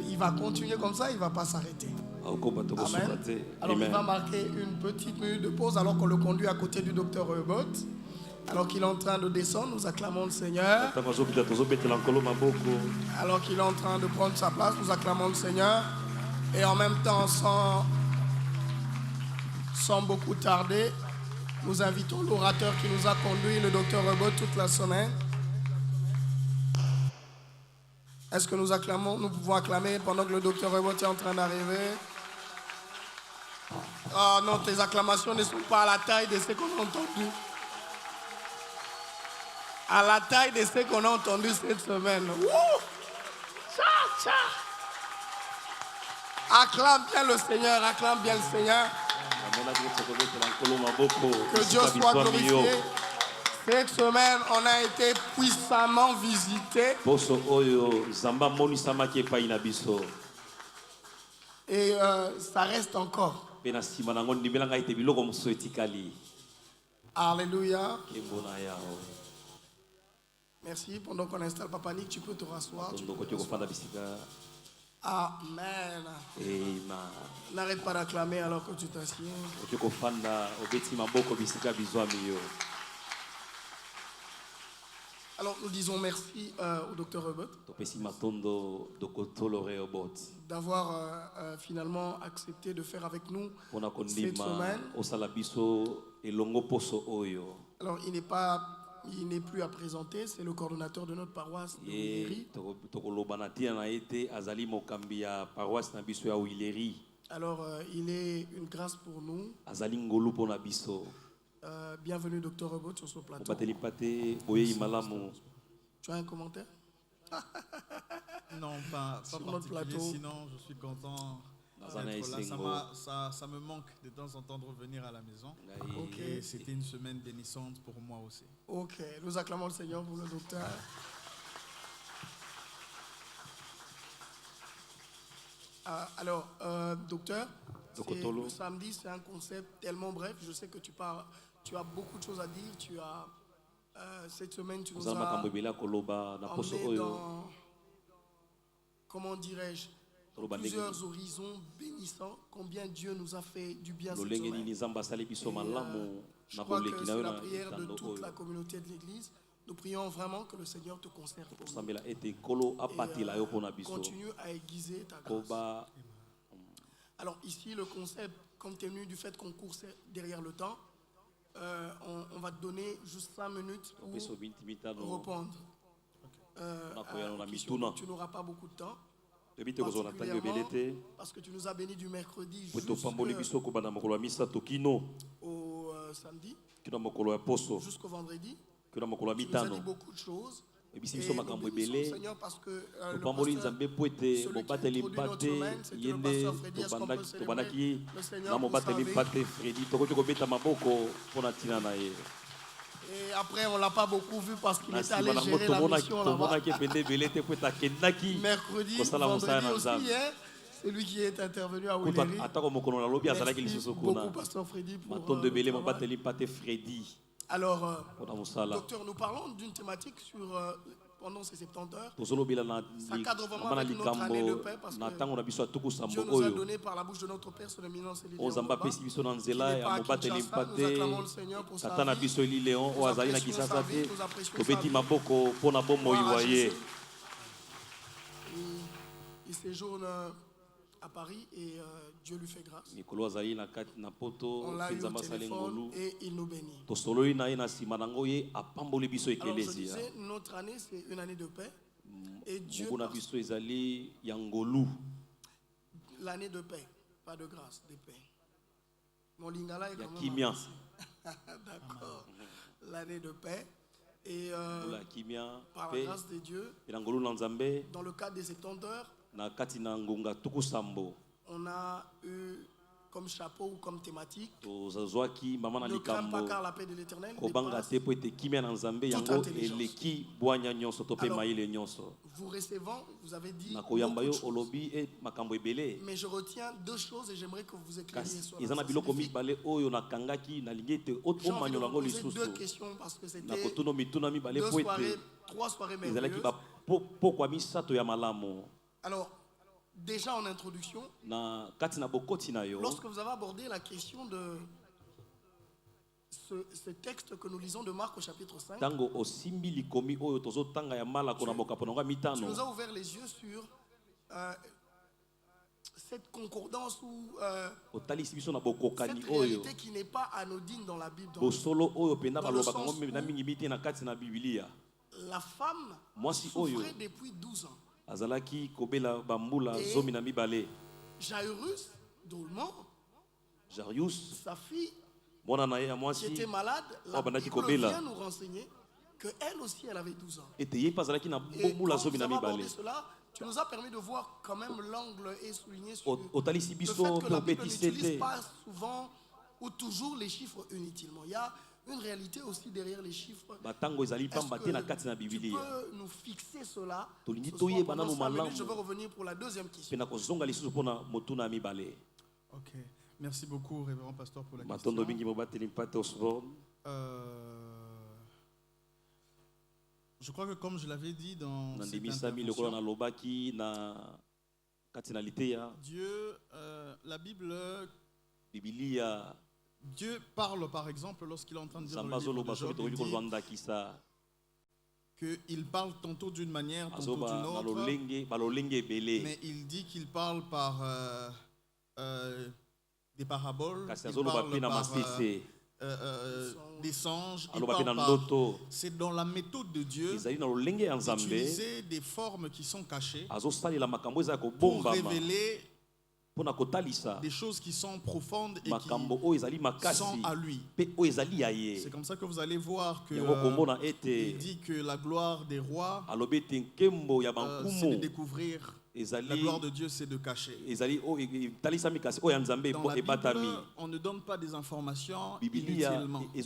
qu'il va continuer comme ça, il ne va pas s'arrêter. Amen. Alors il va marquer une petite minute de pause alors qu'on le conduit à côté du docteur Rebot. Alors qu'il est en train de descendre, nous acclamons le Seigneur. Alors qu'il est en train de prendre sa place, nous acclamons le Seigneur. Et en même temps, sans beaucoup tarder, nous invitons l'orateur qui nous a conduit, le docteur Rebot, toute la semaine. Est-ce que nous pouvons acclamer pendant que le docteur Rebot est en train d'arriver? Oh non, tes acclamations ne sont pas à la taille de ce qu'on a entendu. À la taille de ce qu'on a entendu cette semaine. Wouh! Tcha, tcha. Acclame bien le Seigneur, acclame bien le Seigneur. Que Dieu soit glorifié. Cette semaine, on a été puissamment visité. Et ça reste encore. Alléluia. Merci. Pendant qu'on installe Papa Nick, tu peux te rasseoir. Amen. N'arrête pas d'acclamer alors que tu t'assieds. Alors nous disons merci au docteur Rebot d'avoir finalement accepté de faire avec nous cette semaine. Alors il n'est plus à présenter, c'est le coordonnateur de notre paroisse de Willery. Alors il est une grâce pour nous. Bienvenue docteur Rebot sur ce plateau. Tu as un commentaire? Non, pas particulier, sinon je suis content d'être là. Ça me manque de temps en temps de revenir à la maison. Okay. Et c'était une semaine bénissante pour moi aussi. Ok, nous acclamons le Seigneur pour le docteur. Alors, docteur, le samedi, c'est un concept tellement bref. Je sais que tu as beaucoup de choses à dire. Cette semaine, tu nous as emmené dans, comment dirais-je, plusieurs horizons bénissants. Combien Dieu nous a fait du bien cette semaine. Je crois que c'est la prière de toute la communauté de l'Église. Nous prions vraiment que le Seigneur te conserve pour nous. Et continue à aiguiser ta grâce. Alors ici, le concept, compte tenu du fait qu'on court derrière le temps, on va te donner juste 5 minutes pour répondre. Tu n'auras pas beaucoup de temps. Parce que tu nous as bénis du mercredi jusqu'au samedi, jusqu'au vendredi. Tu nous as dit beaucoup de choses. Et nous bénissons le Seigneur parce que le pasteur, celui qui introduit notre semaine, c'était le pasteur Freddy. Est-ce qu'on peut célébrer le Seigneur pour sa vie? Et après, on ne l'a pas beaucoup vu parce qu'il est allé gérer la mission là-bas. Mercredi, vendredi aussi, hein, c'est lui qui est intervenu à Willery. Merci beaucoup, pasteur Freddy, pour Alors, docteur, nous parlons d'une thématique pendant ces 70 heures. Ça cadre vraiment avec notre année de paix parce que Dieu nous a donné par la bouche de notre Père, son éminence et l'Éléon. Qui n'est pas à Kinshasa. Nous acclamons le Seigneur pour sa vie. Nous apprécions sa vie. Nous apprécions sa vie. Il séjourne à Paris et Dieu lui fait grâce. On l'a eu au téléphone et il nous bénit. Alors je disais, notre année c'est une année de paix. Et Dieu, l'année de paix, pas de grâce, de paix. Mon lingala est quand même d'accord. L'année de paix. Et par la grâce de Dieu, dans le cadre des 70 heures, on a eu comme chapeau ou comme thématique ne crains pas car la paix de l'Éternel dépasse toute intelligence. Alors, vous recevant, vous avez dit beaucoup de choses. Mais je retiens 2 choses et j'aimerais que vous éclairiez sur la J'ai envie de vous poser 2 questions parce que c'était 3 soirées merveilleuses. Alors, déjà en introduction, lorsque vous avez abordé la question de ce texte que nous lisons de Marc au chapitre 5, tu nous as ouvert les yeux sur cette concordance ou cette réalité qui n'est pas anodine dans la Bible. Dans le sens où la femme souffrait depuis 12 ans. Et Jairus, drôlement, sa fille qui était malade, la Bible vient nous renseigner qu'elle aussi elle avait 12 ans. Et quand nous avons abordé cela, tu nous as permis de voir quand même l'angle et souligner sur le fait que la Bible n'utilise pas souvent ou toujours les chiffres inutilement. Il y a une réalité aussi derrière les chiffres. Est-ce que tu peux nous fixer cela? Je vais revenir pour la deuxième question. Ok. Merci beaucoup, révérend pasteur, pour la question. Je crois que comme je l'avais dit dans cette intervention, Dieu, la Bible, Dieu parle par exemple lorsqu'il est en train de dire le livre de Job, qu'il parle tantôt d'une manière, tantôt d'une autre, mais il dit qu'il parle par des paraboles, il parle par des songes, c'est dans la méthode de Dieu d'utiliser des formes qui sont cachées pour révéler des choses qui sont profondes et qui sont à lui. C'est comme ça que vous allez voir que il dit que la gloire des rois, c'est de découvrir. La gloire de Dieu, c'est de cacher. Dans la Bible, on ne donne pas des informations inutilement. Et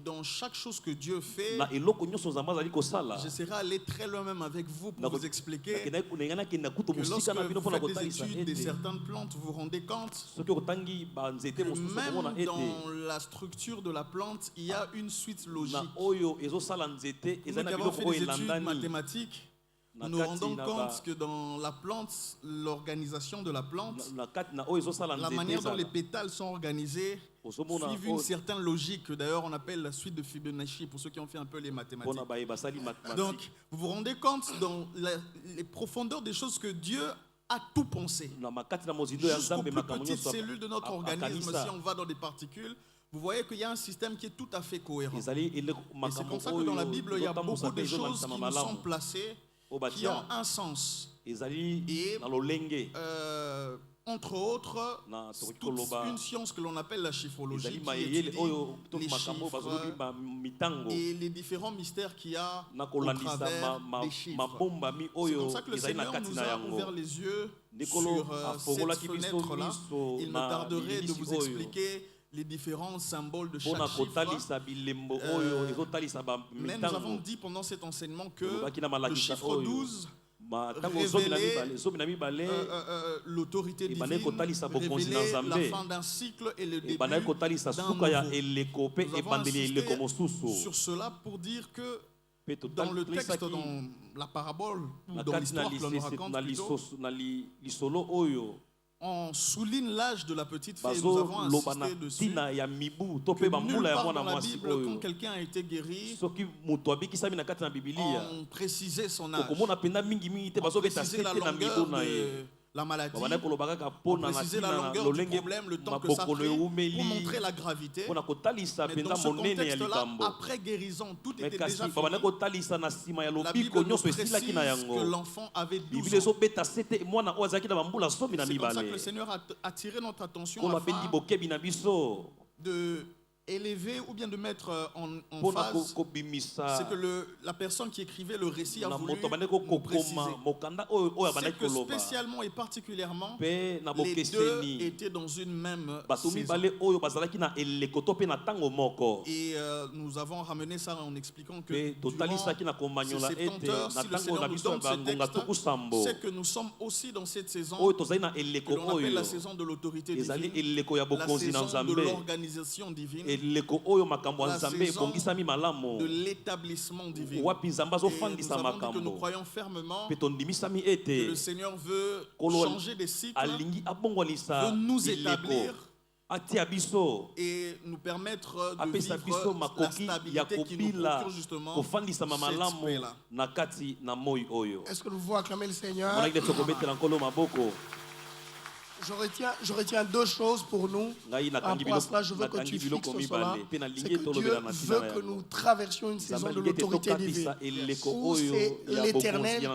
dans chaque chose que Dieu fait, j'essaierai d'aller très loin même avec vous pour vous expliquer que lorsque vous faites des études de certaines plantes, vous vous rendez compte que même dans la structure de la plante, il y a une suite logique. Nous qui avons fait des études mathématiques, nous nous rendons compte que dans la plante, l'organisation de la plante, la manière dont les pétales sont organisés, suivent une certaine logique que d'ailleurs on appelle la suite de Fibonacci pour ceux qui ont fait un peu les mathématiques. Donc vous vous rendez compte dans les profondeurs des choses que Dieu a tout pensé. Jusqu'aux plus petites cellules de notre organisme, si on va dans des particules, vous voyez qu'il y a un système qui est tout à fait cohérent. Et c'est comme ça que dans la Bible, il y a beaucoup de choses qui nous sont placées, qui ont un sens. Et entre autres, toute une science que l'on appelle la chiffrologie, qui étudie les chiffres et les différents mystères qu'il y a au travers des chiffres. C'est comme ça que le Seigneur nous a ouvert les yeux sur cette fenêtre-là. Il me tarderait de vous expliquer les différents symboles de chaque chiffre. Mais nous avons dit pendant cet enseignement que le chiffre 12 révéler l'autorité divine, révéler la fin d'un cycle et le début d'un nouveau. Nous avons insisté sur cela pour dire que dans le texte, dans la parabole, ou dans l'histoire que l'on nous raconte plutôt, on souligne l'âge de la petite fille. Nous avons insisté dessus que nulle part dans la Bible, quand quelqu'un a été guéri, on précisait son âge, on précisait la longueur de la maladie, on précisait la longueur du problème, le temps que ça prit, pour montrer la gravité. Mais dans ce contexte-là, après guérison, tout était déjà fini. La Bible nous précise que l'enfant avait 12 ans. C'est comme ça que le Seigneur a attiré notre attention afin de élever ou bien de mettre en phase, c'est que la personne qui écrivait le récit a voulu nous préciser. C'est que spécialement et particulièrement, les deux étaient dans une même saison. Et nous avons ramené ça en expliquant que durant ces 70 heures, si le Seigneur nous donne ce texte, c'est que nous sommes aussi dans cette saison que l'on appelle la saison de l'autorité divine, la saison de l'organisation divine. la saison de l'établissement divin. Et nous avons dit que nous croyons fermement que le Seigneur veut changer des cycles, veut nous établir et nous permettre de vivre la stabilité qui nous procure justement cette paix-là. Est-ce que nous pouvons acclamer le Seigneur? Je retiens deux choses pour nous. Par rapport à cela, je veux que tu fixes cela. C'est que Dieu veut que nous traversions une saison de l'autorité divine, où c'est l'Éternel qui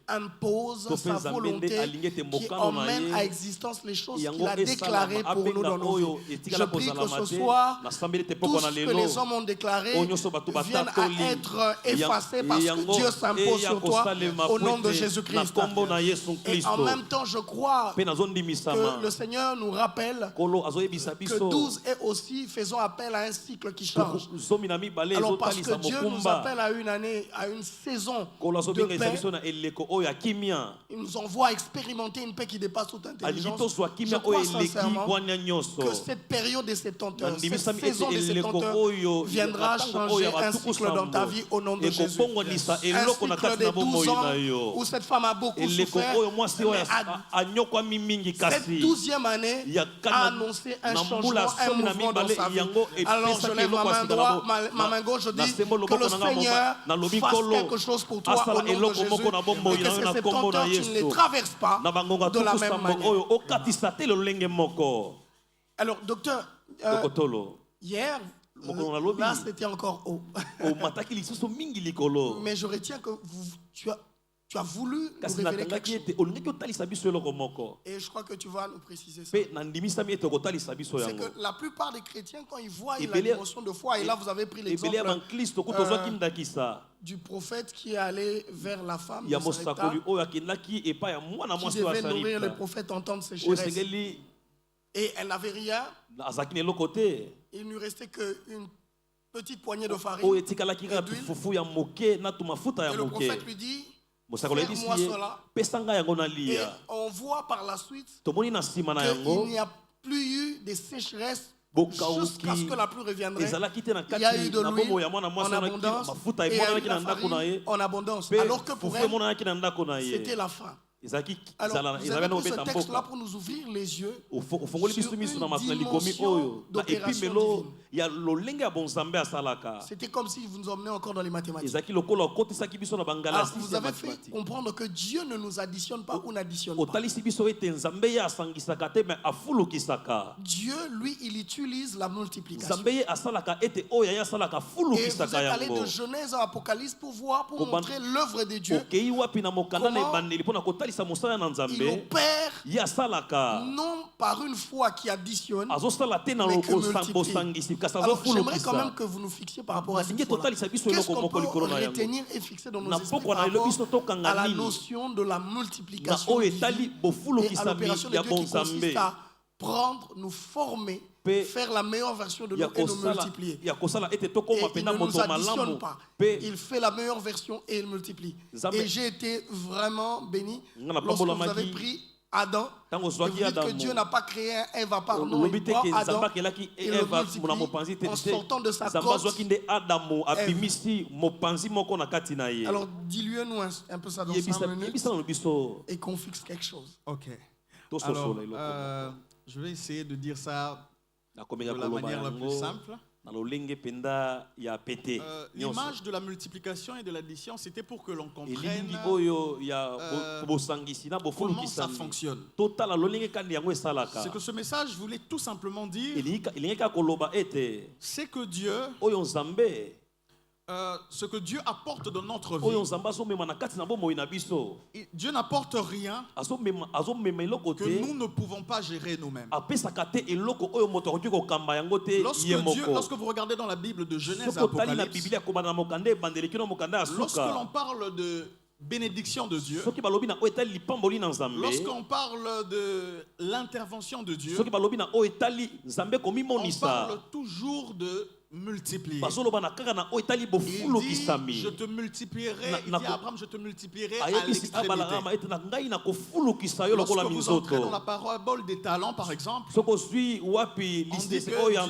impose sa volonté, qui emmène à existence les choses qu'il a déclarées pour nous dans nos vies. Je prie que ce soir, tout ce que les hommes ont déclaré vienne à être effacé parce que Dieu s'impose sur toi au nom de Jésus-Christ. Et en même temps, je crois que le Seigneur nous rappelle que 12 est aussi faisons appel à un cycle qui change. Alors parce que Dieu nous appelle à une année, à une saison de paix, il nous envoie expérimenter une paix qui dépasse toute intelligence. Je crois sincèrement que cette période des 70 heures, cette saison des 70 heures viendra changer un cycle dans ta vie au nom de Jésus. Un cycle de 12 ans où cette femme a beaucoup souffert, cette 12e année a annoncé un changement, un mouvement dans sa vie. Alors je lève ma main gauche, je dis que le Seigneur fasse quelque chose pour toi au nom de Jésus et que ces 70 heures, tu ne les traverses pas de la même manière. Alors docteur, hier, là c'était encore haut. Mais je retiens que tu as voulu nous révéler quelque chose. Et je crois que tu vas nous préciser ça. C'est que la plupart des chrétiens, quand ils voient la dimension de foi, et là vous avez pris l'exemple du prophète qui est allé vers la femme de Sarepta, qui devait nourrir le prophète en temps de sécheresse. Et elle n'avait rien. Il ne lui restait qu'une petite poignée de farine et d'huile. Et le prophète lui dit, fais-moi cela. Et on voit par la suite qu'il n'y a plus eu de sécheresse jusqu'à ce que la pluie reviendrait. Il y a eu de l'huile en abondance et il y a eu de la farine en abondance. Alors que pour elle, c'était la faim. Alors, vous avez pris ce texte-là pour nous ouvrir les yeux sur une dimension d'opération divine. C'était comme si vous nous emmenez encore dans les mathématiques. Alors, vous avez fait comprendre que Dieu ne nous additionne pas ou n'additionne pas. Dieu, lui, il utilise la multiplication. Et vous êtes allé de Genèse à Apocalypse pour voir, pour montrer l'œuvre de Dieu. Comment il opère non par une foi qui additionne, mais que multiplie. Alors j'aimerais quand même que vous nous fixiez par rapport à cette foi-là. Qu'est-ce qu'on peut retenir et fixer dans nos esprits par rapport à la notion de la multiplication divine et à l'opération de Dieu qui consiste à prendre, nous former, faire la meilleure version de nous et nous multiplier. Et il ne nous additionne pas. Il fait la meilleure version et il multiplie. Et j'ai été vraiment béni lorsque vous avez pris Adam et vous dites que Dieu n'a pas créé Ève à part. Non, il prend Adam et le multiplie en sortant de sa côte. Alors dis-lui-nous un peu ça dans 5 minutes et qu'on fixe quelque chose. Ok. Alors, je vais essayer de dire ça de la manière la plus simple. L'image de la multiplication et de l'addition, c'était pour que l'on comprenne comment ça fonctionne. Ce que ce message voulait tout simplement dire, c'est que Dieu, ce que Dieu apporte dans notre vie, Dieu n'apporte rien que nous ne pouvons pas gérer nous-mêmes. Lorsque vous regardez dans la Bible de Genèse à Apocalypse, lorsque l'on parle de bénédiction de Dieu, lorsqu'on parle de l'intervention de Dieu, on parle toujours de multiplier. Il dit, je te multiplierai. Il dit à Abraham, je te multiplierai à l'extrémité. Lorsque vous entrez dans la parabole des talents, par exemple, on dit qu'il y a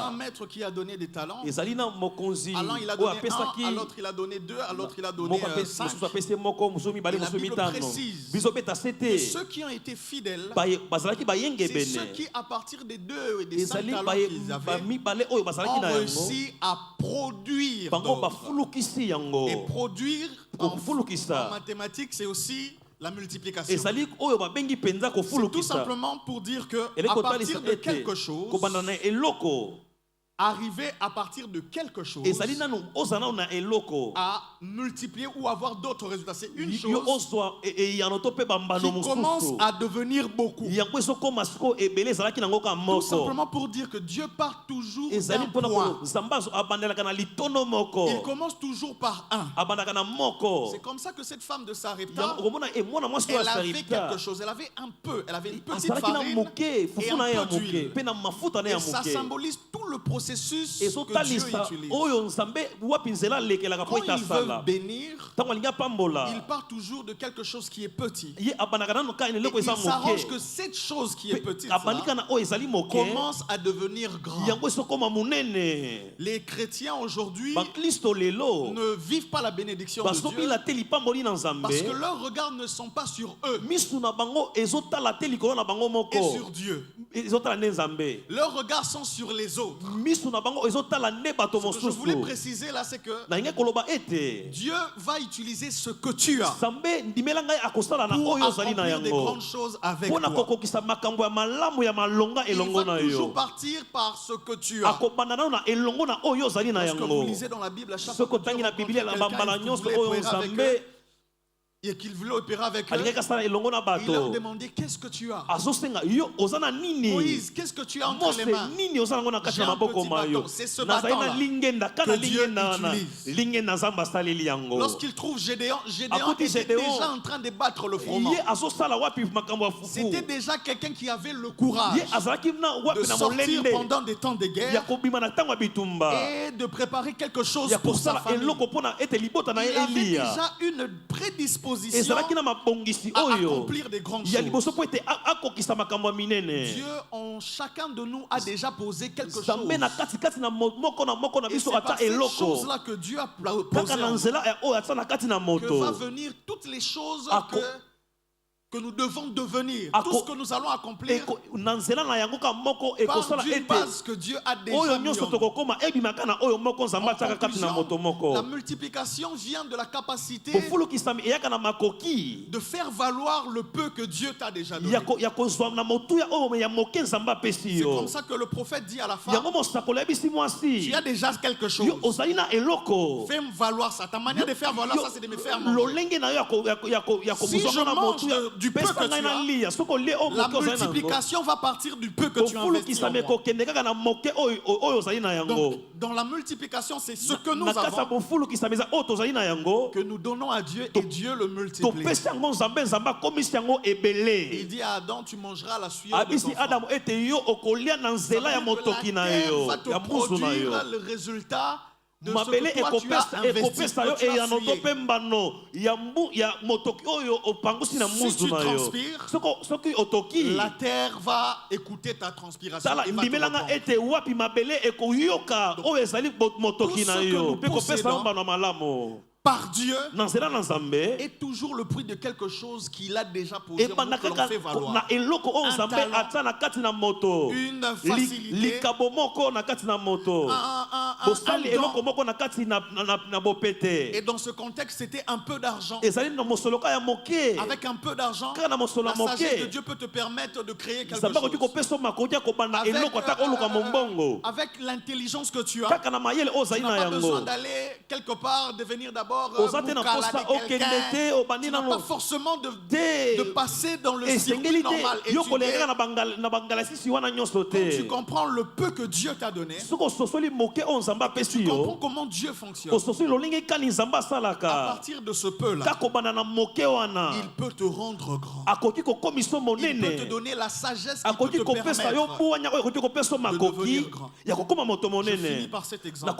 un maître qui a donné des talents. À l'un, il a donné un, à l'autre, il a donné deux, à l'autre, il a donné 5. Et la Bible précise que ceux qui ont été fidèles, c'est ceux qui, à partir des 2 et des 5 talents qu'ils avaient, ont réussi à produire d'autres. Et produire en mathématiques, c'est aussi la multiplication. C'est tout simplement pour dire que à partir de quelque chose, arriver à partir de quelque chose à multiplier ou avoir d'autres résultats. C'est une chose qui commence à devenir beaucoup. Tout simplement pour dire que Dieu part toujours d'un point. Il commence toujours par un. C'est comme ça que cette femme de Sarepta, elle avait quelque chose. Elle avait un peu. Elle avait une petite farine et un peu d'huile. Et ça symbolise tout le processus que Dieu utilise. Quand il veut bénir, il part toujours de quelque chose qui est petit. Et il s'arrange que cette chose qui est petite commence à devenir grande. Les chrétiens aujourd'hui ne vivent pas la bénédiction de Dieu parce que leurs regards ne sont pas sur eux et sur Dieu. Leurs regards sont sur les autres. Ce que je voulais préciser là, c'est que Dieu va utiliser ce que tu as pour accomplir des grandes choses avec toi. Il va toujours partir par ce que tu as. Lorsque vous lisez dans la Bible, à chaque fois que Dieu rencontre quelqu'un et qu'il voulait opérer avec eux, il leur demandait qu'est-ce que tu as. Moïse, qu'est-ce que tu as entre les mains? J'ai un petit bâton. C'est ce bâton-là que Dieu utilise. Lorsqu'il trouve Gédéon, Gédéon était déjà en train de battre le froment. C'était déjà quelqu'un qui avait le courage de sortir pendant des temps de guerre et de préparer quelque chose pour sa famille. Il avait déjà une prédisposition à accomplir des grandes choses. Dieu en chacun de nous a déjà posé quelque chose. Et c'est par ces choses-là que Dieu a posé que va venir toutes les choses que nous devons devenir, tout ce que nous allons accomplir par d'une base que Dieu a déjà mis en nous. La multiplication vient de la capacité de faire valoir le peu que Dieu t'a déjà donné. C'est comme ça que le prophète dit à la femme, tu as déjà quelque chose, fais-moi valoir ça. Ta manière de faire valoir ça, c'est de me faire manger. Si je mange du peu que tu as, la multiplication va partir du peu que tu as investi en moi. Donc, dans la multiplication, c'est ce que nous avons que nous donnons à Dieu et Dieu le multiplie. Il dit à Adam, tu mangeras la sueur de ton front. La terre va te produire le résultat de ce que toi tu as investi, que tu as fouillé. Si tu transpires, la terre va écouter ta transpiration et va te répondre. Tout ce que nous possédons par Dieu est toujours le prix de quelque chose qu'il a déjà posé en nous, que l'on fait valoir. Un talent, une facilité, et dans ce contexte, c'était un peu d'argent. Avec un peu d'argent, la sagesse de Dieu peut te permettre de créer quelque chose. Avec l'intelligence que tu as, tu n'as pas besoin d'aller quelque part, devenir d'abord tu n'as pas forcément de passer dans le circuit normal. Et quand tu comprends le peu que Dieu t'a donné, tu comprends comment Dieu fonctionne. À partir de ce peu-là, il peut te rendre grand. Il peut te donner la sagesse qui peut te permettre de devenir grand. Je finis par cet exemple.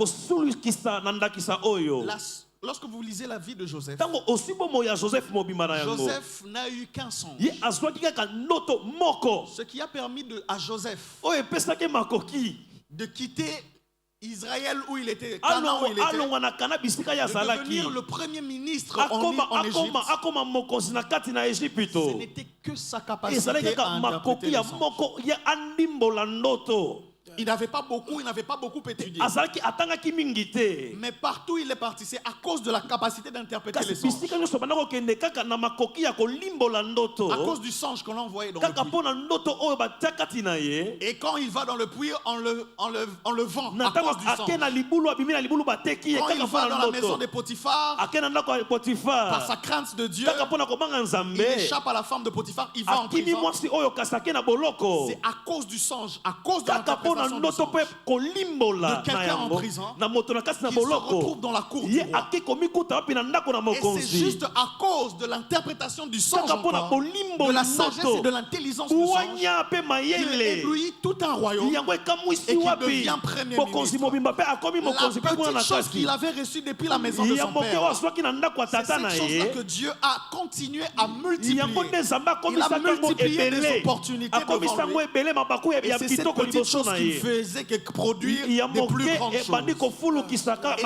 Lorsque vous lisez la vie de Joseph, Joseph n'a eu qu'un songe. Ce qui a permis à Joseph de quitter Israël où il était, Canaan où il était, de devenir le premier ministre en Égypte. Ce n'était que sa capacité à interpréter les songes. Il n'avait pas beaucoup étudié. Mais partout il est parti, c'est à cause de la capacité d'interpréter les songes. À cause du songe qu'on a envoyé dans le puits. Et quand il va dans le puits, on le vend à cause du songe. Quand il va dans la maison de Potiphar, par sa crainte de Dieu, il échappe à la femme de Potiphar, il va en prison. C'est à cause du songe, à cause de l'interprétation de quelqu'un en prison, qui se retrouve dans la cour du roi. Et c'est juste à cause de l'interprétation du songe encore, de la sagesse et de l'intelligence du songe, qu'il éblouit tout un royaume et qu'il devient premier ministre. La petite chose qu'il avait reçue depuis la maison de son père, c'est cette chose-là que Dieu a continué à multiplier. Il a multiplié les opportunités devant lui. Et c'est cette petite chose qu'il faisait que produire des plus grandes choses. Et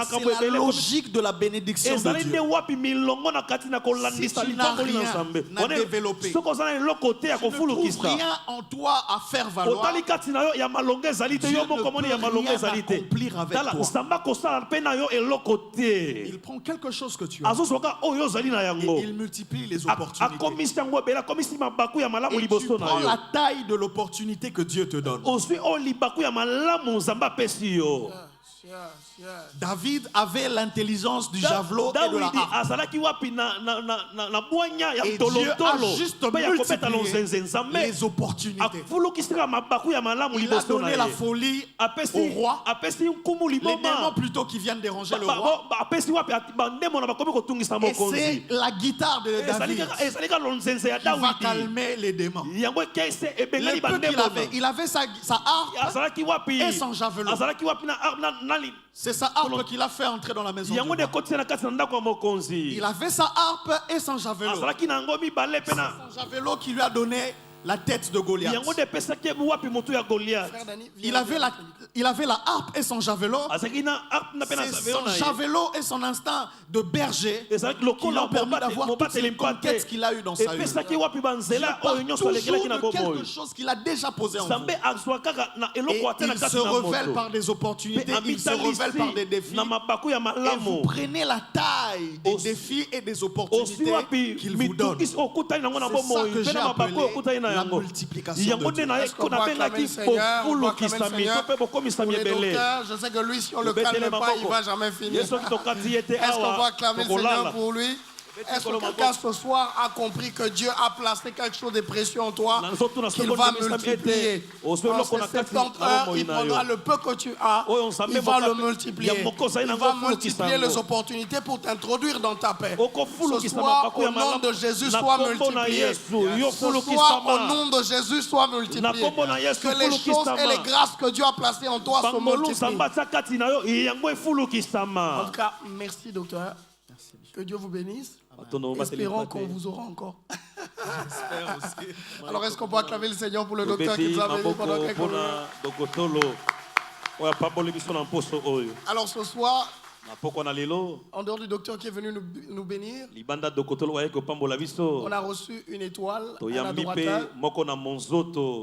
c'est la logique de la bénédiction de Dieu. Si tu n'as rien à développer, tu ne trouves rien en toi à faire valoir, Dieu ne peut rien accomplir avec toi. Il prend quelque chose que tu as et il multiplie les opportunités. Et tu prends la taille de l'opportunité que Dieu te donne. David avait l'intelligence du javelot et de la harpe. Et Dieu a juste multiplié les opportunités. Il a donné la folie au roi, les démons plutôt qui viennent déranger le roi. Et c'est la guitare de David qui va calmer les démons. Le peu qu'il avait sa harpe et son javelot. C'est sa harpe qu'il a fait entrer dans la maison du roi. Il avait sa harpe et son javelot. Son javelot qui lui a donné la tête de Goliath. Il avait la harpe et son javelot. C'est son javelot et son instinct de berger qui l'ont permis d'avoir toutes les conquêtes qu'il a eues dans sa vie. Il part toujours de quelque chose qu'il a déjà posé en vous. Et il se révèle par des opportunités, il se révèle par des défis. Et vous prenez la taille des défis et des opportunités qu'il vous donne. C'est ça que j'ai appelé la multiplication de Dieu. Est-ce qu'on va acclamer le Seigneur? On va acclamer le Seigneur pour les docteurs. Je sais que lui, si on ne le calme pas, il ne va jamais finir. Est-ce qu'on va acclamer le Seigneur pour lui? Est-ce que quelqu'un ce soir a compris que Dieu a placé quelque chose de précieux en toi qu'il va multiplier? En ces 70 heures, il prendra le peu que tu as, il va le multiplier. Il va multiplier les opportunités pour t'introduire dans ta paix. Ce soir, au nom de Jésus, sois multiplié. Ce soir, au nom de Jésus, sois multiplié. Que les choses et les grâces que Dieu a placées en toi se multiplient. En tout cas, merci docteur. Que Dieu vous bénisse. Espérons qu'on vous aura encore. J'espère aussi. Alors, est-ce qu'on peut acclamer le Seigneur pour le docteur qui nous a béni pendant quelques minutes? Alors, ce soir, en dehors du docteur qui est venu nous bénir, on a reçu une étoile, un adorateur,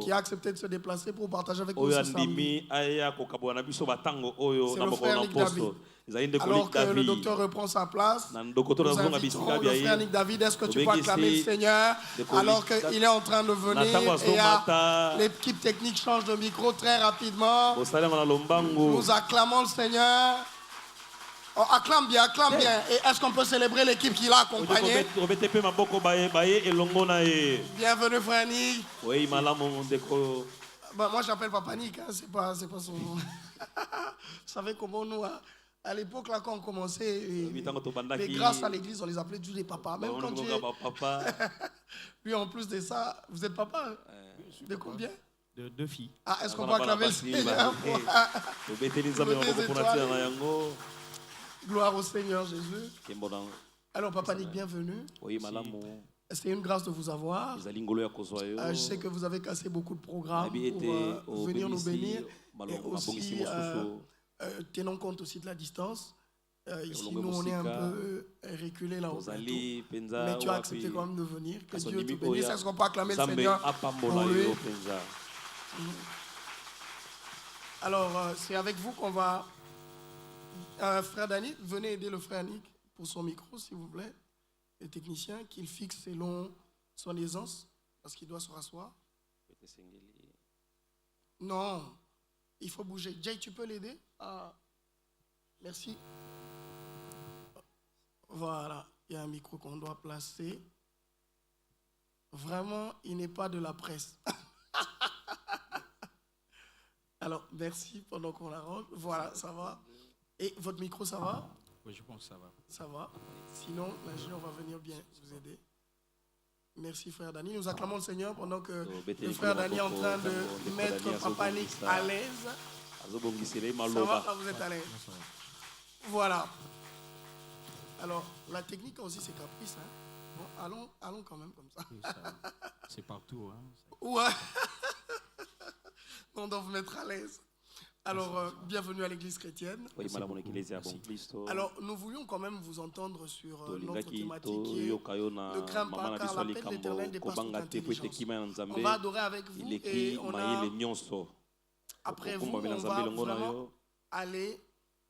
qui a accepté de se déplacer pour partager avec nous ce samedi. C'est le frère Nick David. Alors que le docteur reprend sa place, nous inviterons le frère Nick David. Est-ce que tu peux acclamer le Seigneur alors qu'il est en train de venir et l'équipe technique change de micro très rapidement. Nous acclamons le Seigneur. Oh, acclame bien, acclame bien. Et est-ce qu'on peut célébrer l'équipe qui l'a accompagné? Bienvenue frère Nick. Bah, moi j'appelle Papa Nick, hein, c'est pas son nom. Vous savez comment nous, à l'époque, là, quand on commençait, les grâces à l'église, on les appelait tous les papas. Même quand tu es... Puis en plus de ça, vous êtes papa de combien? De 2 filles. Ah, est-ce qu'on peut acclamer le Seigneur? Gloire au Seigneur Jésus. Alors, Papa Nick, bienvenue. C'est une grâce de vous avoir. Je sais que vous avez cassé beaucoup de programmes pour venir nous bénir. Et aussi, tenons compte aussi de la distance. Ici, nous, on est un peu reculés là au plateau. Mais tu as accepté quand même de venir. Que Dieu te bénisse. Est-ce qu'on peut acclamer le Seigneur pour lui? Alors, c'est avec vous qu'on va... frère Dani, venez aider le frère Nick pour son micro, s'il vous plaît. Le technicien, qu'il fixe selon son aisance, parce qu'il doit se rasseoir. Non, il faut bouger. Jay, tu peux l'aider? Merci. Voilà, il y a un micro qu'on doit placer. Vraiment, il n'est pas de la presse. Alors, merci pendant qu'on la rentre. Voilà, ça va. Et votre micro, ça va? Oui, je pense que ça va. Ça va. Sinon, l'ingénieur va venir bien vous aider. Merci, frère Dani. Nous acclamons le Seigneur pendant que le frère Dani est en train de mettre Papa Nick à l'aise. Ça va, vous êtes à l'aise? Voilà. Alors, la technique aussi, c'est caprice. Hein? Bon, allons quand même comme ça. Oui, c'est partout. Hein? Ouais. On doit vous mettre à l'aise. Alors, bienvenue à l'église chrétienne. Alors, nous voulions quand même vous entendre sur notre thématique qui est ne crains pas car l'appel de l'Éternel dépasse toute intelligence. On va adorer avec vous et on a, après vous, on va vraiment aller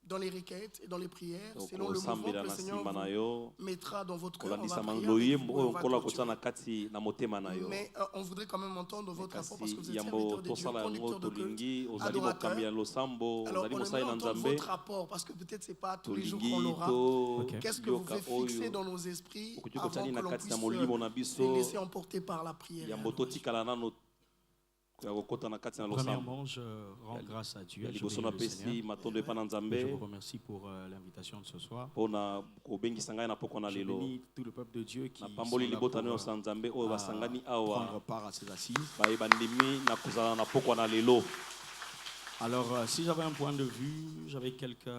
dans les requêtes et dans les prières, selon le mouvement que le Seigneur vous mettra dans votre cœur. On va prier avec vous, on va continuer. Mais on voudrait quand même entendre votre rapport parce que vous êtes serviteur de Dieu, conducteur de culte, adorateur. Alors on aimerait entendre votre rapport parce que peut-être ce n'est pas tous les jours qu'on l'aura. Qu'est-ce que vous faites fixer dans nos esprits avant que l'on puisse se laisser emporter par la prière? Premièrement, je rends grâce à Dieu. Je vous remercie pour l'invitation de ce soir. Je bénis tout le peuple de Dieu qui sont là pour prendre part à ces assises. Alors, si j'avais un point de vue, j'avais quelques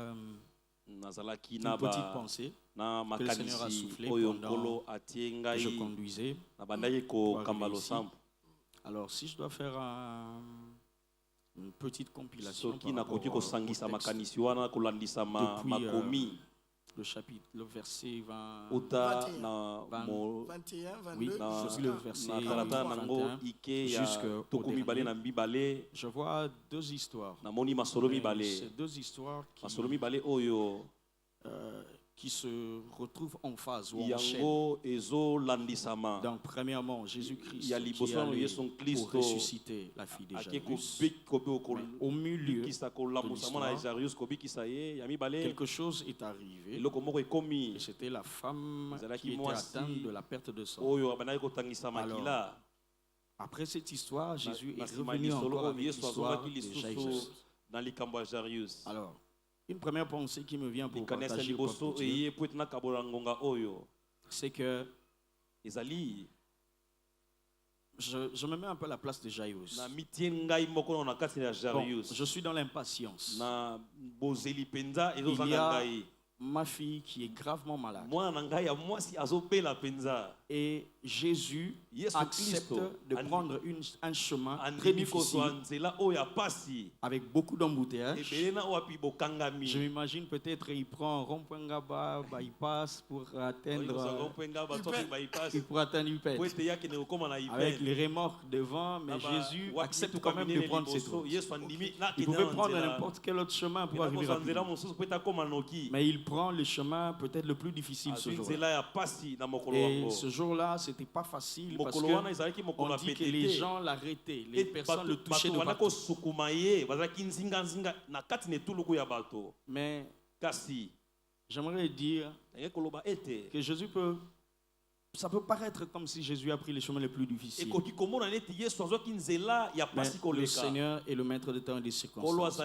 petites pensées que le Seigneur a soufflé pendant que je conduisais. Alors, si je dois faire une petite compilation depuis le chapitre, le verset 21, 22, oui, le verset 21 jusqu'au dernier, je vois 2 histoires. Ces 2 histoires qui se retrouvent en phase ou en chaîne. Donc, premièrement, Jésus-Christ qui est allé pour ressusciter la fille de Jairus. Au milieu de l'histoire, quelque chose est arrivé. Et c'était la femme qui était atteinte de la perte de sang. Alors, après cette histoire, Jésus est revenu encore avec l'histoire de Jairus. Alors, une première pensée qui me vient pour partager au peuple de Dieu, c'est que je me mets un peu à la place de Jairus. Bon, je suis dans l'impatience. Il y a ma fille qui est gravement malade. Et Jésus accepte de prendre un chemin très difficile avec beaucoup d'embouteillages. Je m'imagine peut-être il prend rond-point Ngaba, bypass pour atteindre Upet. Avec les remorques devant, mais Jésus accepte quand même de prendre cette route. Il pouvait prendre n'importe quel autre chemin pour arriver rapidement. Mais il prend le chemin peut-être le plus difficile ce jour-là. Et ce jour-là, c'était pas facile parce qu'on dit que les gens l'arrêtaient, les personnes le touchaient de partout. Mais j'aimerais dire que Jésus peut ça peut paraître comme si Jésus a pris les chemins les plus difficiles. Mais le Seigneur est le maître de temps et des circonstances.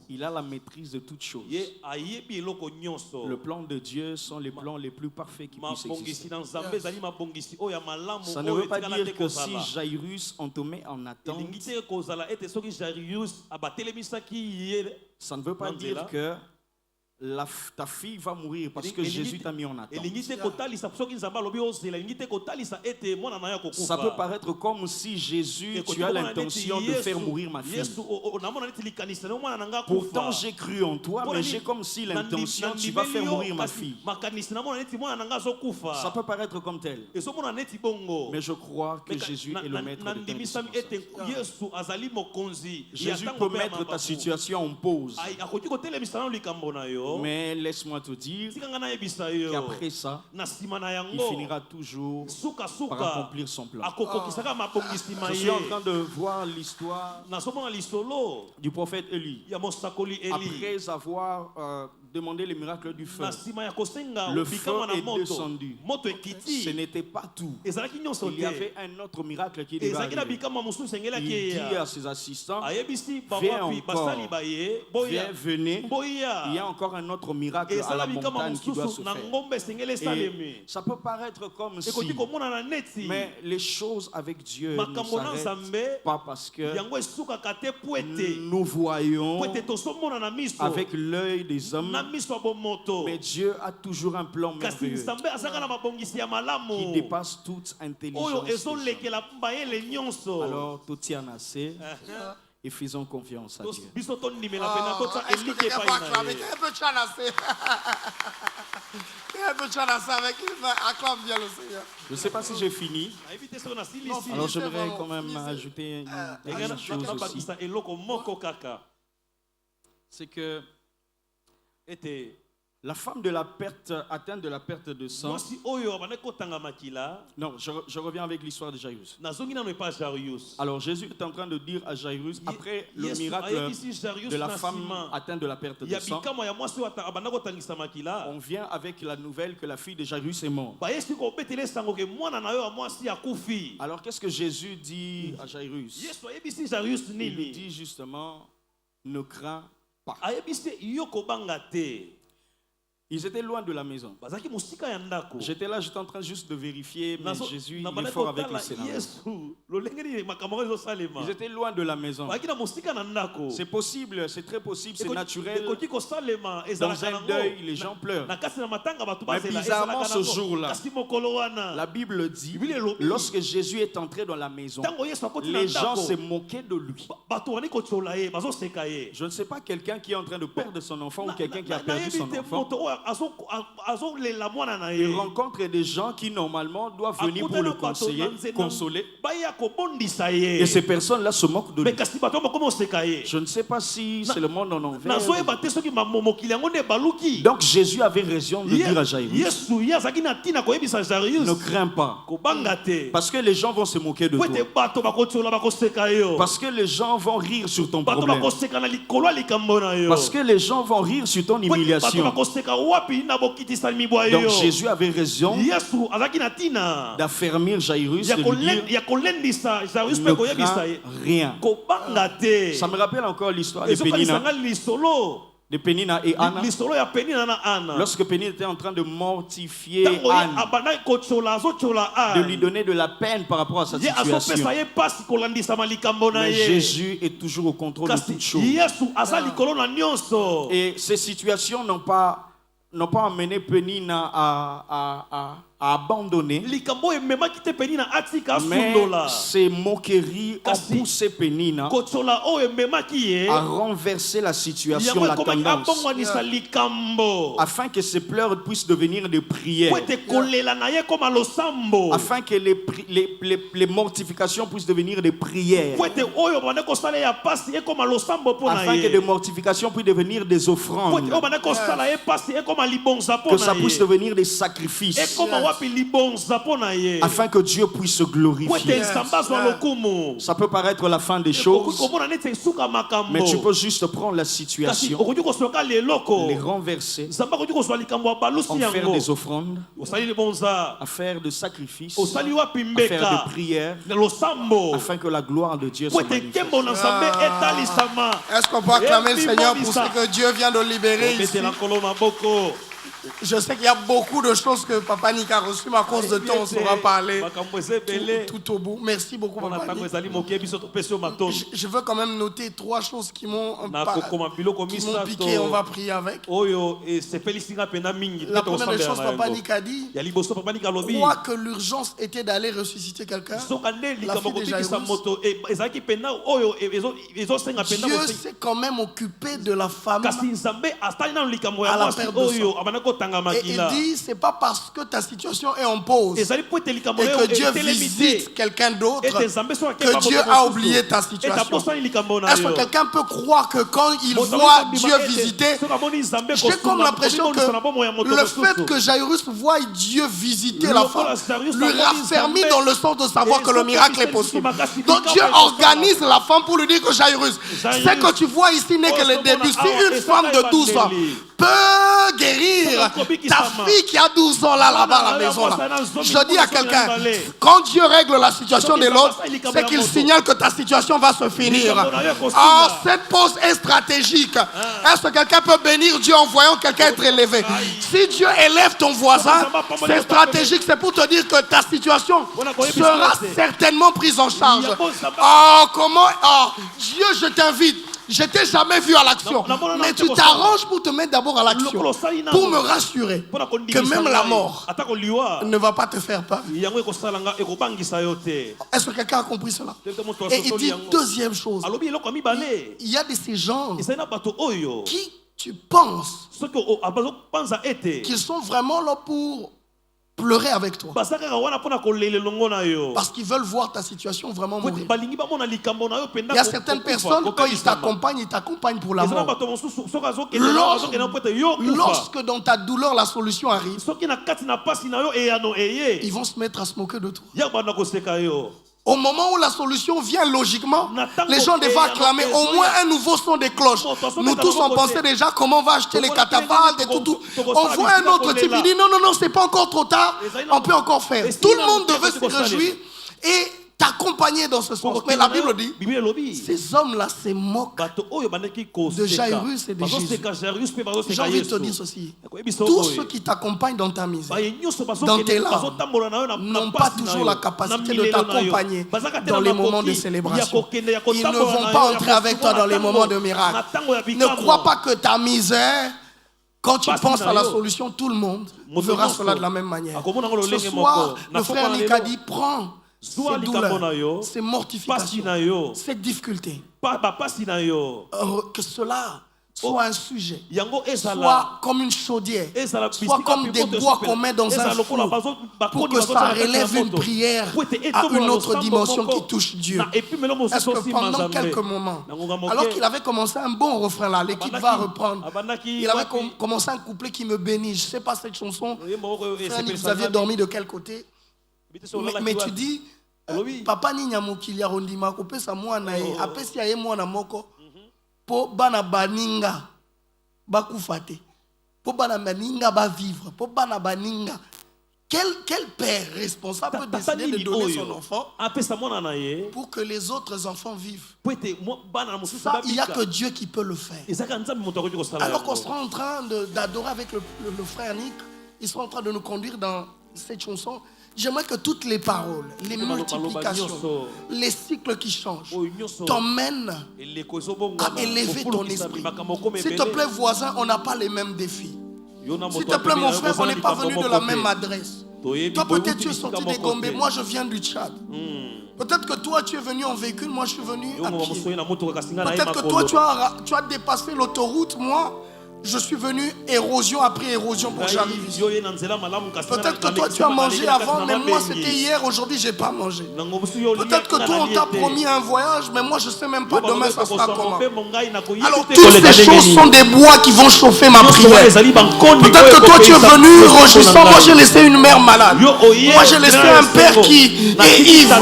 Il a la maîtrise de toutes choses. Le plan de Dieu sont les plans les plus parfaits qui puissent exister. Ça ne veut pas dire que si Jairus, on te met en attente, ça ne veut pas dire que ta fille va mourir parce que Jésus t'a mis en attente. Ça peut paraître comme si Jésus, tu as l'intention de faire mourir ma fille. Pourtant j'ai cru en toi, mais j'ai comme si l'intention, tu vas faire mourir ma fille. Ça peut paraître comme tel. Mais je crois que Jésus est le maître de ta situation. Jésus peut mettre ta situation en pause. Mais laisse-moi te dire qu'après ça, il finira toujours par accomplir son plan. Je suis en train de voir l'histoire du prophète Élie. Après avoir demandé le miracle du feu, le feu est descendu. Ce n'était pas tout. Il y avait un autre miracle qui devait arriver. Il dit à ses assistants, viens encore, venez. Il y a encore un autre miracle à la montagne qui doit se faire. Et ça peut paraître comme si, mais les choses avec Dieu ne s'arrêtent pas parce que nous voyons avec l'œil des hommes. Mais Dieu a toujours un plan merveilleux qui dépasse toute intelligence. Alors, tout tient assez et faisons confiance à Dieu. Est-ce que quelqu'un peut acclamer? Un peu chanassé. Un peu chanassé avec lui. Acclame bien le Seigneur. Je ne sais pas si j'ai fini. Alors, j'aimerais quand même ajouter une chose aussi. C'est que la femme de la perte, atteinte de la perte de sang. Non, je reviens avec l'histoire de Jairus. Alors Jésus est en train de dire à Jairus, après le miracle de la femme atteinte de la perte de sang, on vient avec la nouvelle que la fille de Jairus est morte. Alors qu'est-ce que Jésus dit à Jairus? Il lui dit justement, ne crains pas. Ils étaient loin de la maison. J'étais là, j'étais en train juste de vérifier, mais Jésus, il est fort avec les scénarios. Ils étaient loin de la maison. C'est possible, c'est très possible, c'est naturel. Dans un deuil, les gens pleurent. Mais bizarrement, ce jour-là, la Bible dit, lorsque Jésus est entré dans la maison, les gens se moquaient de lui. Je ne sais pas quelqu'un qui est en train de perdre son enfant ou quelqu'un qui a perdu son enfant. Il rencontre des gens qui normalement doivent venir pour le consoler. Et ces personnes-là se moquent de lui. Je ne sais pas si c'est le monde en envers. Donc Jésus avait raison de dire à Jairus, ne crains pas. Parce que les gens vont se moquer de toi. Parce que les gens vont rire sur ton problème. Parce que les gens vont rire sur ton humiliation. Donc Jésus avait raison d'affermir Jairus, de lui dire, ne crains rien. Ça me rappelle encore l'histoire de Pénina et Anna. Lorsque Pénina était en train de mortifier Anne, de lui donner de la peine par rapport à sa situation. Mais Jésus est toujours au contrôle de toutes choses. Et ces situations n'ont pas amené Pénina à abandonner, mais ces moqueries ont poussé Pénina à renverser la situation, la tendance, afin que ses pleurs puissent devenir des prières, afin que les mortifications puissent devenir des prières, afin que des mortifications puissent devenir des offrandes, que ça puisse devenir des sacrifices. afin que Dieu puisse se glorifier. Ça peut paraître la fin des choses, mais tu peux juste prendre la situation, les renverser, en faire des offrandes, à faire des sacrifices, à faire des prières, afin que la gloire de Dieu se manifeste. Est-ce qu'on peut acclamer le Seigneur pour ce que Dieu vient de libérer ici? Je sais qu'il y a beaucoup de choses que Papa Nick a reçues, mais à cause de temps, on saura parler tout au bout. Merci beaucoup, Papa Nick. Je veux quand même noter 3 choses qui m'ont piqué. On va prier avec. La première des choses, Papa Nick a dit, crois que l'urgence était d'aller ressusciter quelqu'un. La fille de Jairus. Dieu s'est quand même occupé de la femme à la perte de sang. Et il dit, c'est pas parce que ta situation est en pause et que Dieu visite quelqu'un d'autre que Dieu a oublié ta situation. Est-ce que quelqu'un peut croire que quand il voit Dieu visiter, j'ai comme l'impression que le fait que Jairus voit Dieu visiter la femme lui raffermit dans le sens de savoir que le miracle est possible. Donc Dieu organise la femme pour lui dire que Jairus, ce que tu vois ici n'est que le début. Si une femme de 12 ans peut guérir ta fille qui a 12 ans là-bas à la maison, je dis à quelqu'un, quand Dieu règle la situation de l'autre, c'est qu'il signale que ta situation va se finir. Ah, cette pause est stratégique. Est-ce que quelqu'un peut bénir Dieu en voyant quelqu'un être élevé? Si Dieu élève ton voisin, c'est stratégique, c'est pour te dire que ta situation sera certainement prise en charge. Oh, comment? Oh, Dieu, je t'invite. Je t'ai jamais vu à l'action, mais tu t'arranges pour te mettre d'abord à l'action, pour me rassurer que même la mort ne va pas te faire peur. Est-ce que quelqu'un a compris cela? Et il dit deuxième chose, il y a de ces gens qui tu penses qu'ils sont vraiment là pour pleurer avec toi, parce qu'ils veulent voir ta situation vraiment mourir. Il y a certaines personnes, quand ils t'accompagnent pour la mort. Lorsque dans ta douleur la solution arrive, ils vont se mettre à se moquer de toi. Au moment où la solution vient logiquement, les gens devaient acclamer au moins un nouveau son de cloche. Nous tous on pensait déjà comment on va acheter les catapultes et tout. On voit un autre type, il dit non, c'est pas encore trop tard, on peut encore faire. Tout le monde devait se réjouir et t'accompagner dans ce sens. Mais la Bible dit, ces hommes-là se moquent de Jairus et de Jésus. J'ai envie de te dire ceci. Tous ceux qui t'accompagnent dans ta misère, dans tes larmes, n'ont pas toujours la capacité de t'accompagner dans les moments de célébration. Ils ne vont pas entrer avec toi dans les moments de miracle. Ne crois pas que ta misère, quand tu penses à la solution, tout le monde fera cela de la même manière. Ce soir, le frère Nick a dit, prends ces douleurs, ces mortifications, ces difficultés, que cela soit un sujet, soit comme une chaudière, soit comme des bois qu'on met dans un four, pour que ça relève une prière à une autre dimension qui touche Dieu. Est-ce que pendant quelques moments, alors qu'il avait commencé un bon refrain là, l'équipe va reprendre, il avait commencé un couplet qui me bénit. Je ne sais pas cette chanson, vous aviez dormi de quel côté? Mais tu dis, papa ni nyamukili arondima kopesa mwana ye apesi ya ye mwana moko po bana baninga bakufate po bana baninga ba vivre po bana baninga. Quel père responsable peut décider de donner son enfant pour que les autres enfants vivent? Ça, il n'y a que Dieu qui peut le faire. Alors qu'on sera en train d'adorer avec le frère Nick, ils sont en train de nous conduire dans cette chanson. J'aimerais que toutes les paroles, les multiplications, les cycles qui changent t'emmènent à élever ton esprit. S'il te plaît, voisin, on n'a pas les mêmes défis. S'il te plaît, mon frère, on n'est pas venu de la même adresse. Toi, peut-être tu es sorti des Gombe, moi je viens du Tchad. Peut-être que toi, tu es venu en véhicule, moi je suis venu à pied. Peut-être que toi, tu as dépassé l'autoroute, moi Je suis venu érosion après érosion pour que j'arrive ici. Peut-être que toi tu as mangé avant, mais moi c'était hier, aujourd'hui j'ai pas mangé. Peut-être que toi on t'a promis un voyage, mais moi je sais même pas demain ça sera comment. Alors toutes ces choses sont des bois qui vont chauffer ma prière. Peut-être que toi tu es venu réjouissant, moi j'ai laissé une mère malade. Moi j'ai laissé un père qui est ivre.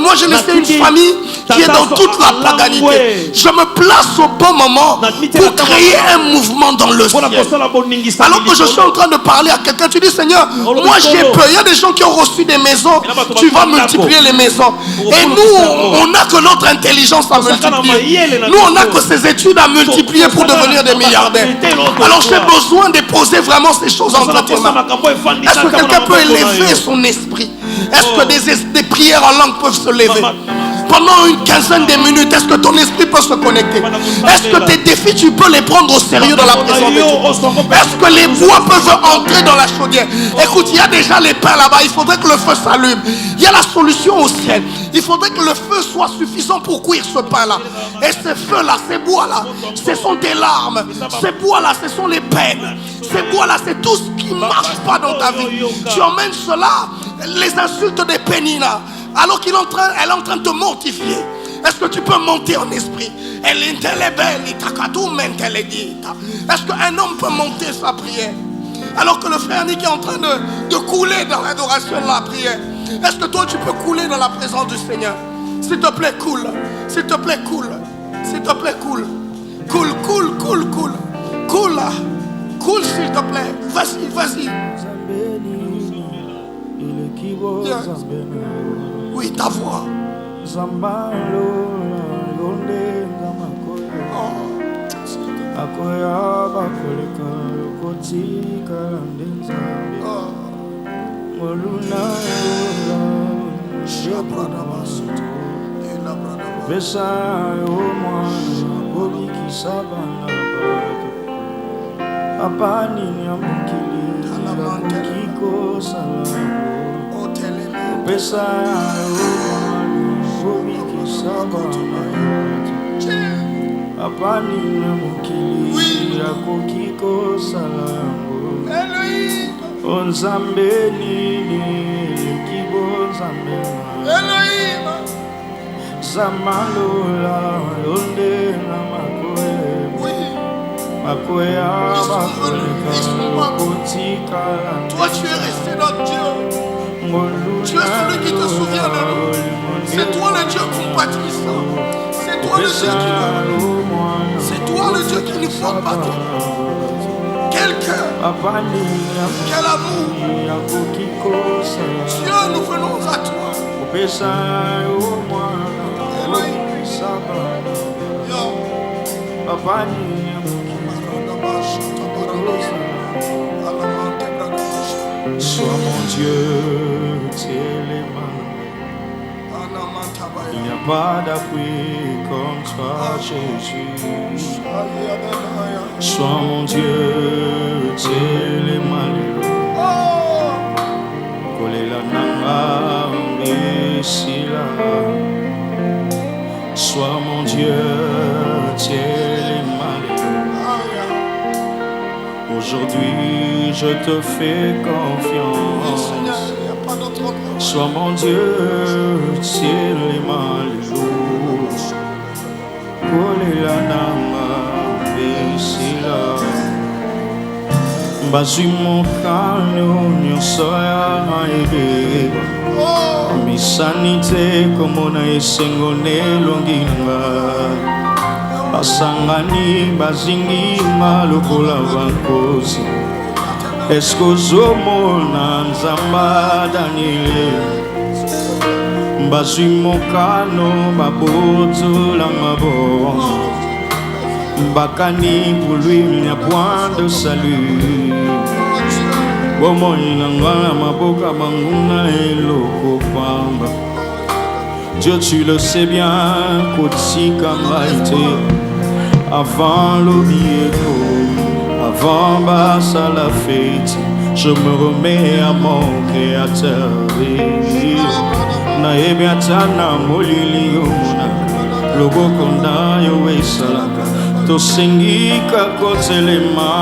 Moi j'ai laissé une famille qui est dans toute la paganité. Je me place au bon moment pour créer un mouvement dans le ciel. Alors que je suis en train de parler à quelqu'un, tu dis Seigneur, moi j'ai peur. Il y a des gens qui ont reçu des maisons, tu vas multiplier les maisons. Et nous, on n'a que notre intelligence à multiplier. Nous, on n'a que ces études à multiplier pour devenir des milliardaires. Alors j'ai besoin de poser vraiment ces choses entre tes mains. Est-ce que quelqu'un peut élever son esprit? Est-ce que des prières en langue peuvent se lever? Pendant une quinzaine de minutes, est-ce que ton esprit peut se connecter? Est-ce que tes défis, tu peux les prendre au sérieux dans la présence de Dieu? Est-ce que les bois peuvent entrer dans la chaudière? Écoute, il y a déjà les pains là-bas, il faudrait que le feu s'allume. Il y a la solution au ciel. Il faudrait que le feu soit suffisant pour cuire ce pain-là. Et ces feux-là, ces bois-là, ce sont tes larmes. Ces bois-là, ce sont les peines. Ces bois-là, c'est tout ce qui ne marche pas dans ta vie. Tu emmènes cela, les insultes des Pénina, alors qu'elle est en train de te mortifier. Est-ce que tu peux monter en esprit? Est-ce qu'un homme peut monter sa prière alors que le frère Nick est en train de couler dans l'adoration de la prière? Est-ce que toi tu peux couler dans la présence du Seigneur? S'il te plaît, coule. S'il te plaît, coule. S'il te plaît, coule. Coule, coule, coule, coule. Coule, coule s'il te plaît. Vas-y, vas-y. Bien. Oui, ta voix. Toi tu es resté notre Dieu. Tu es celui qui te souvient de nous. C'est toi le Dieu compatissant. C'est toi le Dieu qui nous. C'est toi le Dieu qui nous porte pas. Quel cœur, quel amour. Dieu, nous venons à toi. Sois mon Dieu, il n'y a pas d'appui comme toi, Jésus. Sois mon Dieu, les malheureux. Sois mon Dieu, les malheureux. Aujourd'hui, je te fais confiance. Sois mon Dieu, tiens les malheureux. Bazui mon crâne, nyon soya maebe. Misanite komona esengone longinga. Basangani bazingi malokola bankozi. Eskozomona nzamba Daniel. Bazui mokano baboto la mabo. Bakani pour lui il n'y a point de salut. Bomoinanga maboka manguna eloko pamba. Dieu tu le sais bien, Kotsi Kamaite. Avant l'obieko, avant Bassa la fête, je me remets à mon créateur. Naebiatana molili yomuna, logo konda yowe salaka. Tosengika kotelema.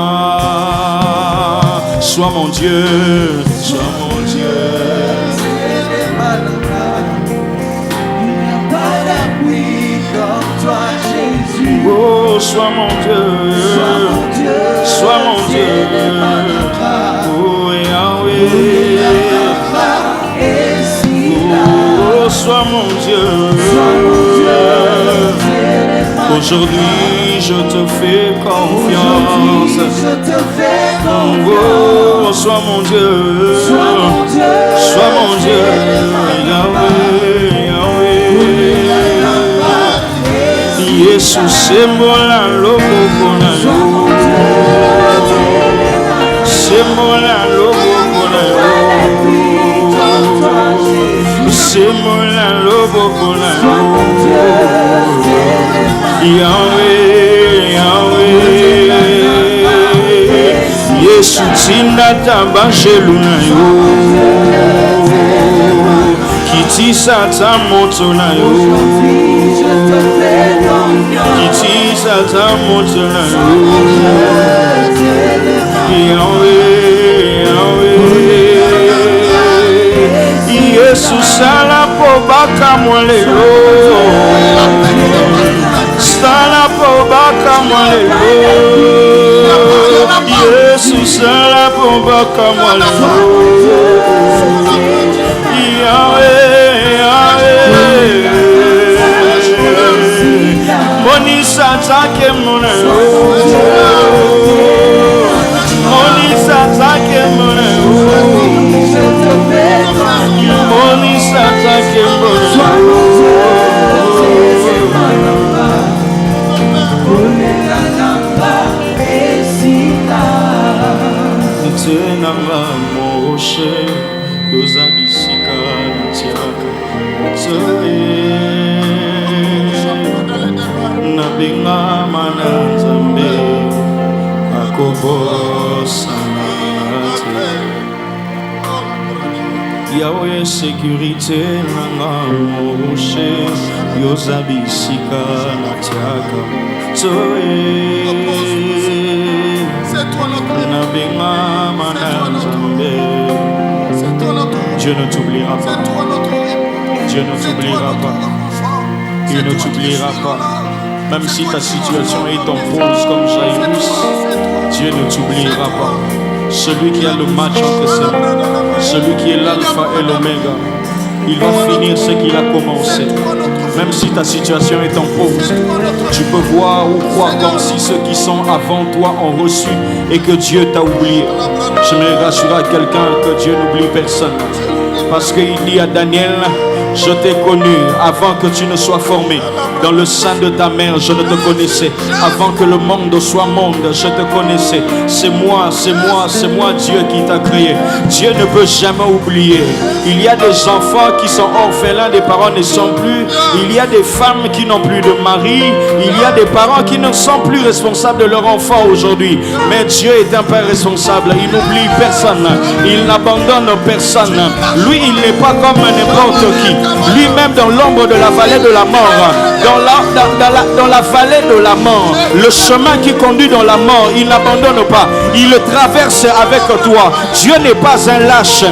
Sois mon Dieu, sois mon Dieu. Oh, sois mon Dieu, sois mon Dieu, oh Yahweh, oh, sois mon Dieu, aujourd'hui je te fais confiance, oh, sois mon Dieu, sois mon Dieu, Yahweh, Yahweh. Jesus sembola loboko na yo, sembola loboko na yo, sembola loboko na yo, Yahweh, Yahweh, Yesu tinda tabashelu na yo, kitisa tamoto na yo. Kitisa tamotona Yahweh, Yahweh, Yesu sala po baka mwalelo, sala po baka mwalelo, Yesu sala po baka mwalelo, Yahweh, Yahweh. Monisa take mona, Monisa take mona, Monisa take mona. Tena moshe, yozabisika tiaka, Nabinga mananzambe akobosanate Yahweh sécurité nanga moshe yozabisika natiaka Zoe Nabinga mananzambe. Dieu ne t'oubliera pas. Dieu ne t'oubliera pas. Il ne t'oubliera pas. Même si ta situation est en pause comme Jairus, Dieu ne t'oubliera pas. Celui qui a le match entre ses mains, celui qui est l'alpha et l'oméga, il va finir ce qu'il a commencé. Même si ta situation est en pause, tu peux voir ou croire comme si ceux qui sont avant toi ont reçu et que Dieu t'a oublié. Je me rassure à quelqu'un que Dieu n'oublie personne. Parce qu'il dit à Daniel, je t'ai connu avant que tu ne sois formé. Dans le sein de ta mère, je ne te connaissais. Avant que le monde soit monde, je te connaissais. C'est moi, c'est moi, c'est moi Dieu qui t'a créé. Dieu ne peut jamais oublier. Il y a des enfants qui sont orphelins, des parents ne sont plus. Il y a des femmes qui n'ont plus de mari. Il y a des parents qui ne sont plus responsables de leur enfant aujourd'hui. Mais Dieu est un père responsable. Il n'oublie personne. Il n'abandonne personne. Lui, il n'est pas comme n'importe qui. Lui-même dans l'ombre de la vallée de la mort. Dans la vallée de la mort, le chemin qui conduit dans la mort, il n'abandonne pas, il le traverse avec toi. Dieu n'est pas un lâche,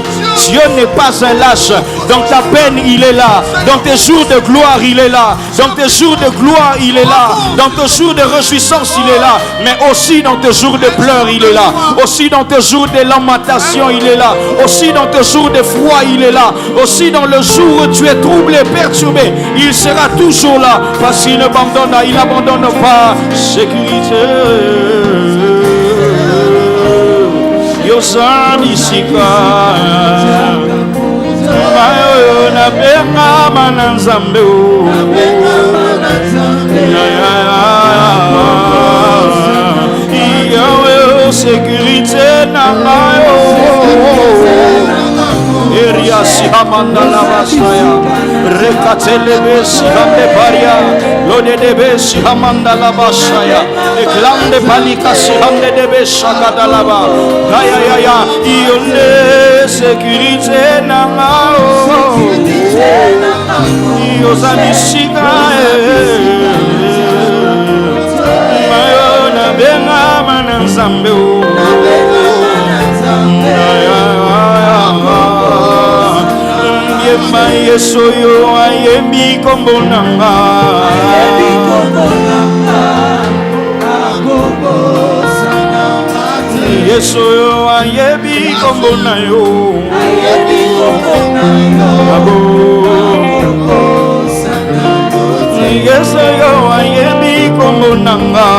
Dieu n'est pas un lâche. Dans ta peine, il est là. Dans tes jours de gloire, il est là. Dans tes jours de gloire, il est là. Dans tes jours de réjouissance, il est là. Mais aussi dans tes jours de pleurs, il est là. Aussi dans tes jours de lamentation, il est là. Aussi dans tes jours de froid, il est là. Aussi dans le jour où tu es troublé, perturbé, il sera toujours là. Parce qu'il n'abandonne pas. Sécurité. Yosani Sika. Mayo na benga mananzambe. Yahweh sécurité na mayo. Eria sihamanda la basaya, rekatelebe sihande baria, lode debe sihamanda la basaya, eklande palika sihande debe shagada laba, ya ya ya, iyone sécurité nangao, iyozani siga, Yesu yo ayebi kombo nanga Yesu yo ayebi kombo na yo Yesu yo ayebi kombo nanga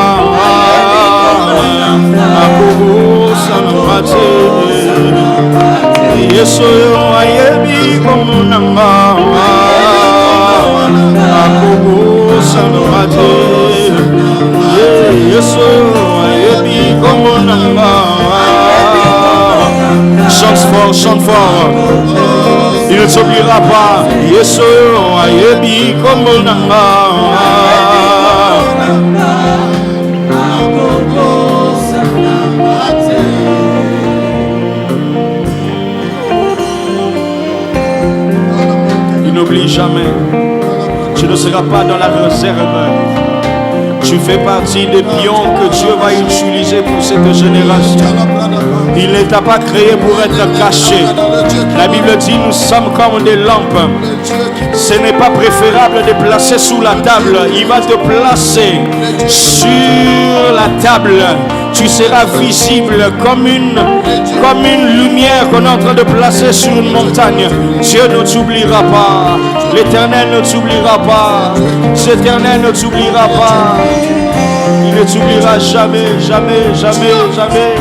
Yesu yo ayebi kombo nanga Yesu yo ayebi kombo nanga. Chante fort, il ne t'oubliera pas. Yesu yo ayebi kombo nanga. N'oublie jamais, tu ne seras pas dans la réserve. Tu fais partie des pions que Dieu va utiliser pour cette génération. Il ne t'a pas créé pour être caché. La Bible dit nous sommes comme des lampes. Ce n'est pas préférable de placer sous la table. Il va te placer sur la table. Tu seras visible comme une lumière qu'on est en train de placer sur une montagne. Dieu ne t'oubliera pas. L'Éternel ne t'oubliera pas. L'Éternel ne t'oubliera pas. Il ne t'oubliera jamais, jamais, jamais, jamais.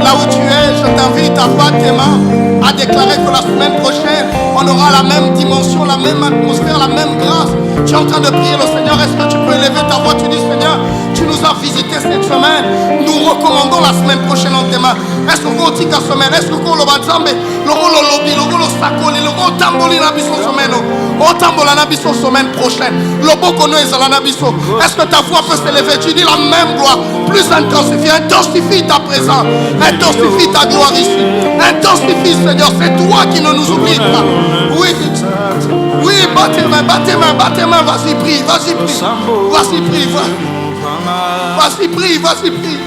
Là où tu es, je t'invite à battre tes mains, à déclarer que la semaine prochaine, on aura la même dimension, la même atmosphère, la même grâce. Tu es en train de prier le Seigneur. Est-ce que tu peux élever ta voix? Tu dis Seigneur, tu nous as visité cette semaine. Nous recommandons la semaine prochaine en tes mains. Est-ce que vous tika semaine? Est-ce que vous le bazambe? Le rôle lobby, le rôle sakoli, le rôle tamboli na biso semaine. O tambola na biso semaine prochaine. Le boko no ezala na biso. Est-ce que ta voix peut s'élever? Tu dis la même gloire, plus intensifiée. Intensifie ta présence, intensifie ta gloire ici. Intensifie Seigneur, c'est toi qui ne nous oublie pas. Oui. Oui, batte tes mains, vas-y, prie, vas-y, prie. Vas-y, prie, vas-y, prie, vas-y, prie.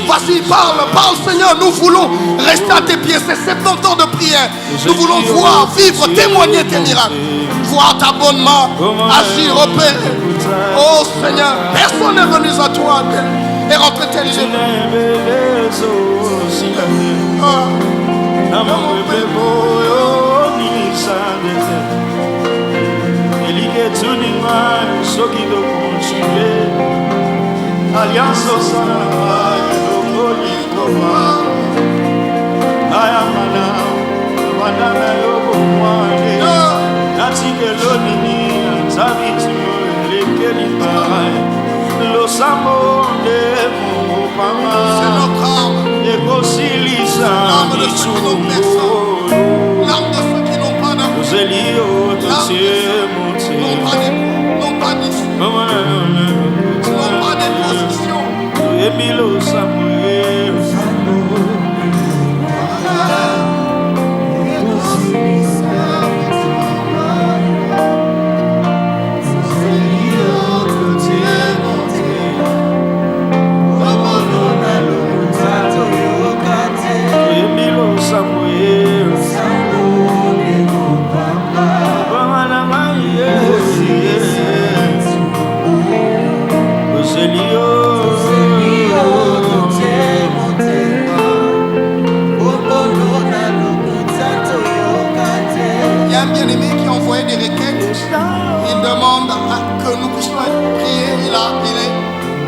Vas-y, parle, Seigneur. Nous voulons rester à tes pieds. C'est 70 ans de prière. Nous voulons voir, vivre, témoigner tes miracles. Voir ta bonne main, agir, opérer. Oh Seigneur, personne n'est venu à toi et rentrer tel jeu. Alliance au sana, ayamana, madame yobomoine, natike lonini, tabitu lekelipa, lo samonde mopama, c'est notre âme, ekosilisa, l'âme de ceux qui n'ont personne, l'âme de ceux qui n'ont pas d'amour, l'âme de ceux qui n'ont pas d'époux, n'ont pas d'issue, n'ont pas de position. Emilo Samuel, il demande que nous puissions prier. Il est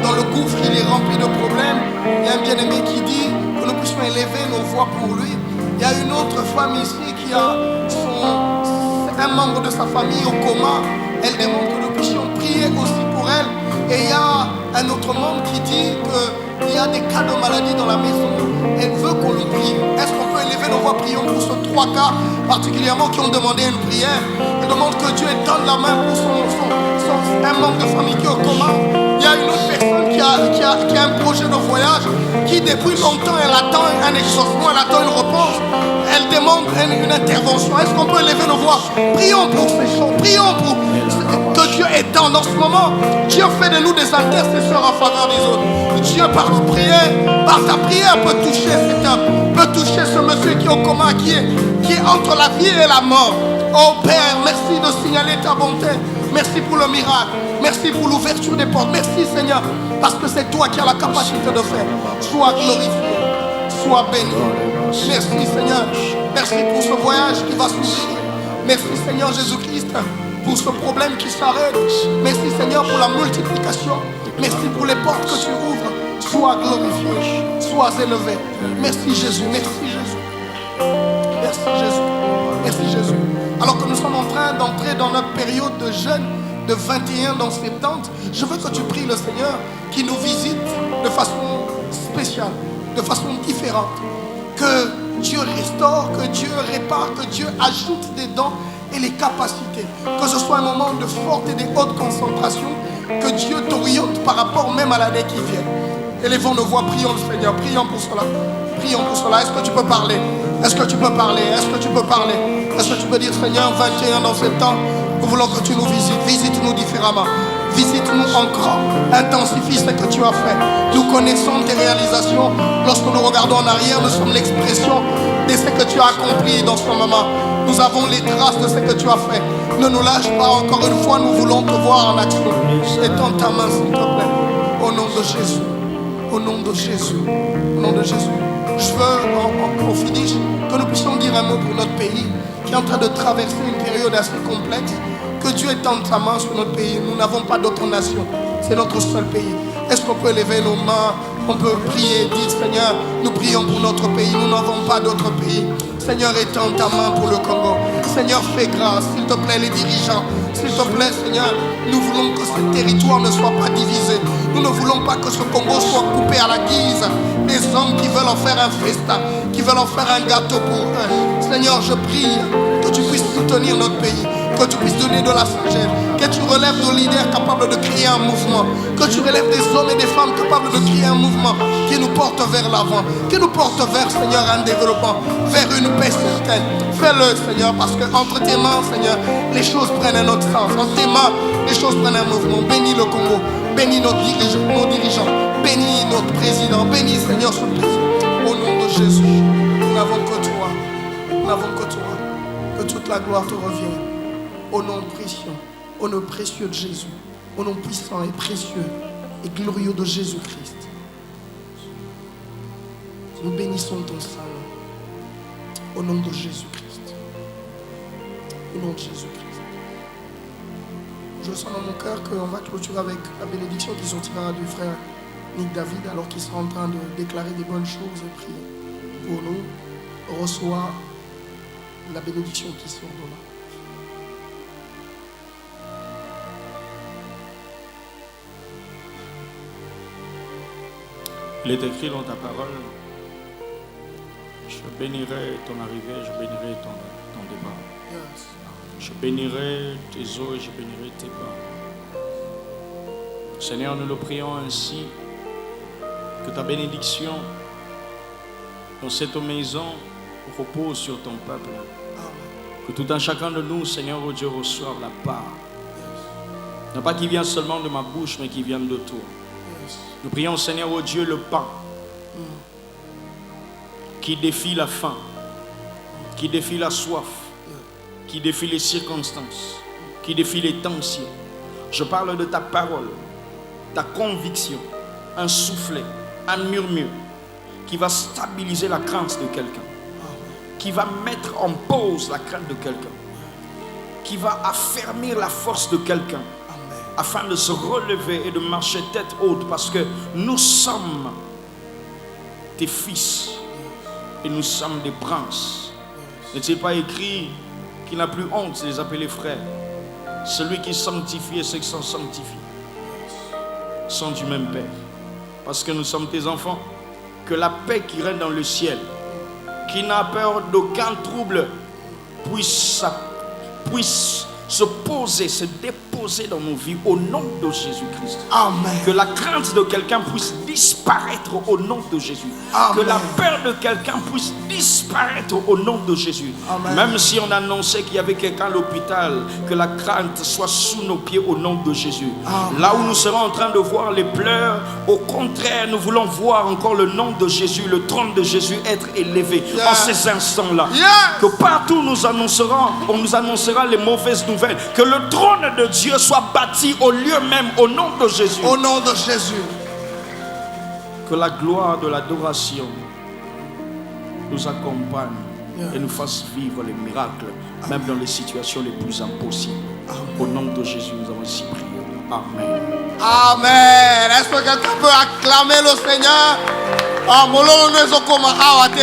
dans le gouffre, il est rempli de problèmes. Il y a un bien-aimé qui dit que nous puissions élever nos voix pour lui. Il y a une autre femme ici qui a un membre de sa famille au coma. Elle demande que nous puissions prier aussi pour elle. Et il y a un autre membre qui dit qu'il y a des cas de maladie dans la maison. Elle veut qu'on le prie. Est-ce qu'on peut élever nos voix? Prions pour ces 3 cas particulièrement qui ont demandé une prière. Elle demande que Dieu étende la main pour un membre de famille qui est au coma. Il y a une autre personne qui a un projet de voyage, qui depuis longtemps elle attend un exaucement, elle attend une réponse. Elle demande une intervention. Est-ce qu'on peut élever nos voix? Prions pour ces choses. Prions pour que Dieu étende en ce moment. Dieu fait de nous des intercesseurs en faveur des autres. Dieu par nos prières, par ta prière peut toucher cet homme, peut toucher ce monsieur qui est au coma, qui est entre la vie et la mort. Oh Père, merci de signaler ta bonté. Merci pour le miracle. Merci pour l'ouverture des portes. Merci Seigneur, parce que c'est toi qui as la capacité de faire. Sois glorifié, sois béni. Merci Seigneur. Merci pour ce voyage qui va s'ouvrir. Merci Seigneur Jésus-Christ pour ce problème qui s'arrête. Merci Seigneur pour la multiplication. Merci pour les portes que tu ouvres. Sois glorifié, sois élevé. Merci Jésus, merci Jésus. Merci Jésus, merci Jésus. Alors que nous sommes en train d'entrer dans notre période de jeûne de 21 dans 70, je veux que tu pries le Seigneur qui nous visite de façon spéciale, de façon différente. Que Dieu restaure, que Dieu répare, que Dieu ajoute des dons et les capacités. Que ce soit un moment de forte et de haute concentration. Que Dieu t'oriente par rapport même à l'année qui vient. Élevons nos voix, prions le Seigneur, prions pour cela. Prions pour cela. Est-ce que tu peux parler? Est-ce que tu peux parler? Est-ce que tu peux parler? Est-ce que tu peux dire, Seigneur, 21 dans ce temps, nous voulons que tu nous visites. Visite-nous différemment. Visite-nous encore. Intensifie ce que tu as fait. Nous connaissons tes réalisations. Lorsque nous regardons en arrière, nous sommes l'expression de ce que tu as accompli dans ce moment. Nous avons les traces de ce que tu as fait. Ne nous lâche pas encore une fois. Nous voulons te voir en action. Étends ta main, s'il te plaît. Au nom de Jésus. Au nom de Jésus. Au nom de Jésus. Je veux, on finisse, que nous puissions dire un mot pour notre pays qui est en train de traverser une période assez complexe. Que Dieu étende sa main sur notre pays. Nous n'avons pas d'autre nation. C'est notre seul pays. Est-ce qu'on peut lever nos mains? On peut prier, dire Seigneur, nous prions pour notre pays. Nous n'avons pas d'autre pays. Seigneur, étends ta main pour le Congo. Seigneur, fais grâce. S'il te plaît, les dirigeants. S'il te plaît, Seigneur, nous voulons que ce territoire ne soit pas divisé. Nous ne voulons pas que ce Congo soit coupé à la guise des hommes qui veulent en faire un festin, qui veulent en faire un gâteau pour eux. Seigneur, je prie que tu puisses soutenir notre pays, que tu puisses donner de la sagesse, que tu relèves nos leaders capables de créer un mouvement, que tu relèves des hommes et des femmes capables de créer un mouvement qui nous porte vers l'avant, qui nous porte vers, Seigneur, un développement, vers une paix certaine. Fais-le, Seigneur, parce que entre tes mains, Seigneur, les choses prennent un autre sens. Entre tes mains, les choses prennent un mouvement. Bénis le Congo, bénis nos dirigeants, bénis notre président, bénis, Seigneur, ce pays. Au nom de Jésus, nous n'avons que toi, nous n'avons que toi. Que toute la gloire te revienne. Au nom précieux, au nom précieux de Jésus, au nom puissant et précieux et glorieux de Jésus-Christ. Nous bénissons ton Saint-Nom. Au nom de Jésus-Christ. Au nom de Jésus-Christ. Je sens dans mon cœur qu'on va clôturer avec la bénédiction qui sortira du frère Nick David alors qu'il sera en train de déclarer des bonnes choses et prier pour nous. Reçois la bénédiction qui sort de là. Il est écrit dans ta parole, je bénirai ton arrivée, je bénirai ton départ. Yes. Je bénirai tes eaux et je bénirai tes bas. Seigneur, nous le prions ainsi, que ta bénédiction dans cette maison repose sur ton peuple. Que tout un chacun de nous, Seigneur, oh Dieu, reçoive la part. Yes. Non pas qui vient seulement de ma bouche, mais qui vient de toi. Nous prions, Seigneur, oh Dieu, le pain qui défie la faim, qui défie la soif, qui défie les circonstances, qui défie les tensions. Je parle de ta parole, ta conviction, un soufflet, un murmure qui va stabiliser la crainte de quelqu'un, qui va mettre en pause la crainte de quelqu'un, qui va affermir la force de quelqu'un, afin de se relever et de marcher tête haute, parce que nous sommes tes fils et nous sommes des princes. N'est-il pas écrit qu'il n'a plus honte de les appeler frères? Celui qui sanctifie et ceux qui sont sanctifiés sont du même Père, parce que nous sommes tes enfants. Que la paix qui règne dans le ciel, qui n'a peur d'aucun trouble, puisse se poser, se déposer dans nos vies au nom de Jésus-Christ. Amen. Que la crainte de quelqu'un puisse disparaître au nom de Jésus. Amen. Que la peur de quelqu'un puisse disparaître au nom de Jésus. Amen. Même si on annonçait qu'il y avait quelqu'un à l'hôpital, que la crainte soit sous nos pieds au nom de Jésus. Amen. Là où nous serons en train de voir les pleurs, au contraire, nous voulons voir encore le nom de Jésus, le trône de Jésus être élevé en ces instants-là. Que partout nous on nous annoncera les mauvaises nouvelles. Que le trône de Dieu soit bâti au lieu même, au nom de Jésus. Au nom de Jésus. Que la gloire de l'adoration nous accompagne et nous fasse vivre les miracles, même dans les situations les plus impossibles. Au nom de Jésus, nous avons ainsi prié. Amen. Amen. Est-ce que quelqu'un peut acclamer le Seigneur?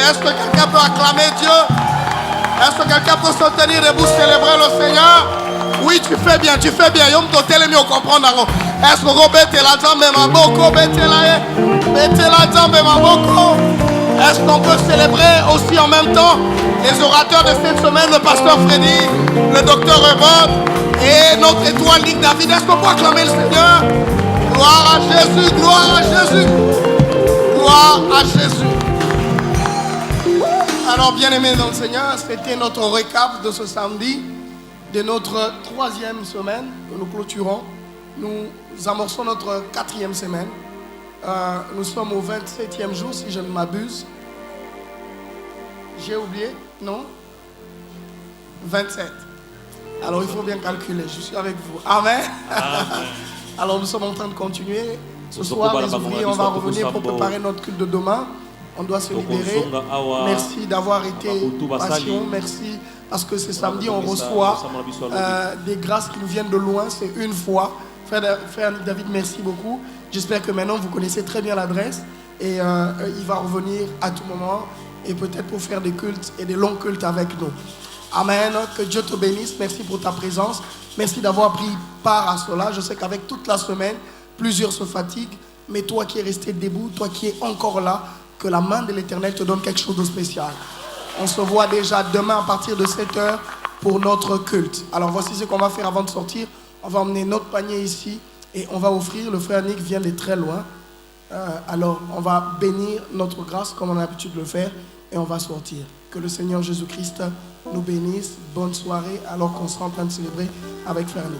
Est-ce que quelqu'un peut acclamer Dieu? Est-ce que quelqu'un peut se tenir debout, célébrer le Seigneur? Oui, tu fais bien, tu fais bien. Est-ce que est-ce qu'on peut célébrer aussi en même temps les orateurs de cette semaine, le pasteur Freddy, le docteur Rebot et notre étoile Ligue David? Est-ce qu'on peut acclamer le Seigneur? Gloire à Jésus, gloire à Jésus, gloire à Jésus. Alors, bien-aimés dans le Seigneur, c'était notre récap de ce samedi, de notre 3e semaine que nous clôturons. Nous amorçons notre 4e semaine. Nous sommes au 27e jour, si je ne m'abuse. J'ai oublié? Non? 27. Alors, il faut bien calculer. Je suis avec vous. Amen. Amen. Alors, nous sommes en train de continuer. Ce soir, les ouvriers, on va revenir pour préparer notre culte de demain. On doit se libérer. Merci d'avoir été patient. Merci parce que ce samedi, on reçoit des grâces qui nous viennent de loin. C'est une fois. Frère David, merci beaucoup. J'espère que maintenant, vous connaissez très bien l'adresse. Et il va revenir à tout moment. Et peut-être pour faire des cultes et des longs cultes avec nous. Amen. Que Dieu te bénisse. Merci pour ta présence. Merci d'avoir pris part à cela. Je sais qu'avec toute la semaine, plusieurs se fatiguent. Mais toi qui es resté debout, toi qui es encore là, que la main de l'Éternel te donne quelque chose de spécial. On se voit déjà demain à partir de 7h pour notre culte. Alors voici ce qu'on va faire avant de sortir. On va emmener notre panier ici et on va offrir. Le frère Nick vient de très loin. Alors on va bénir notre grâce comme on a l'habitude de le faire et on va sortir. Que le Seigneur Jésus-Christ nous bénisse. Bonne soirée alors qu'on sera en train de célébrer avec frère Nick.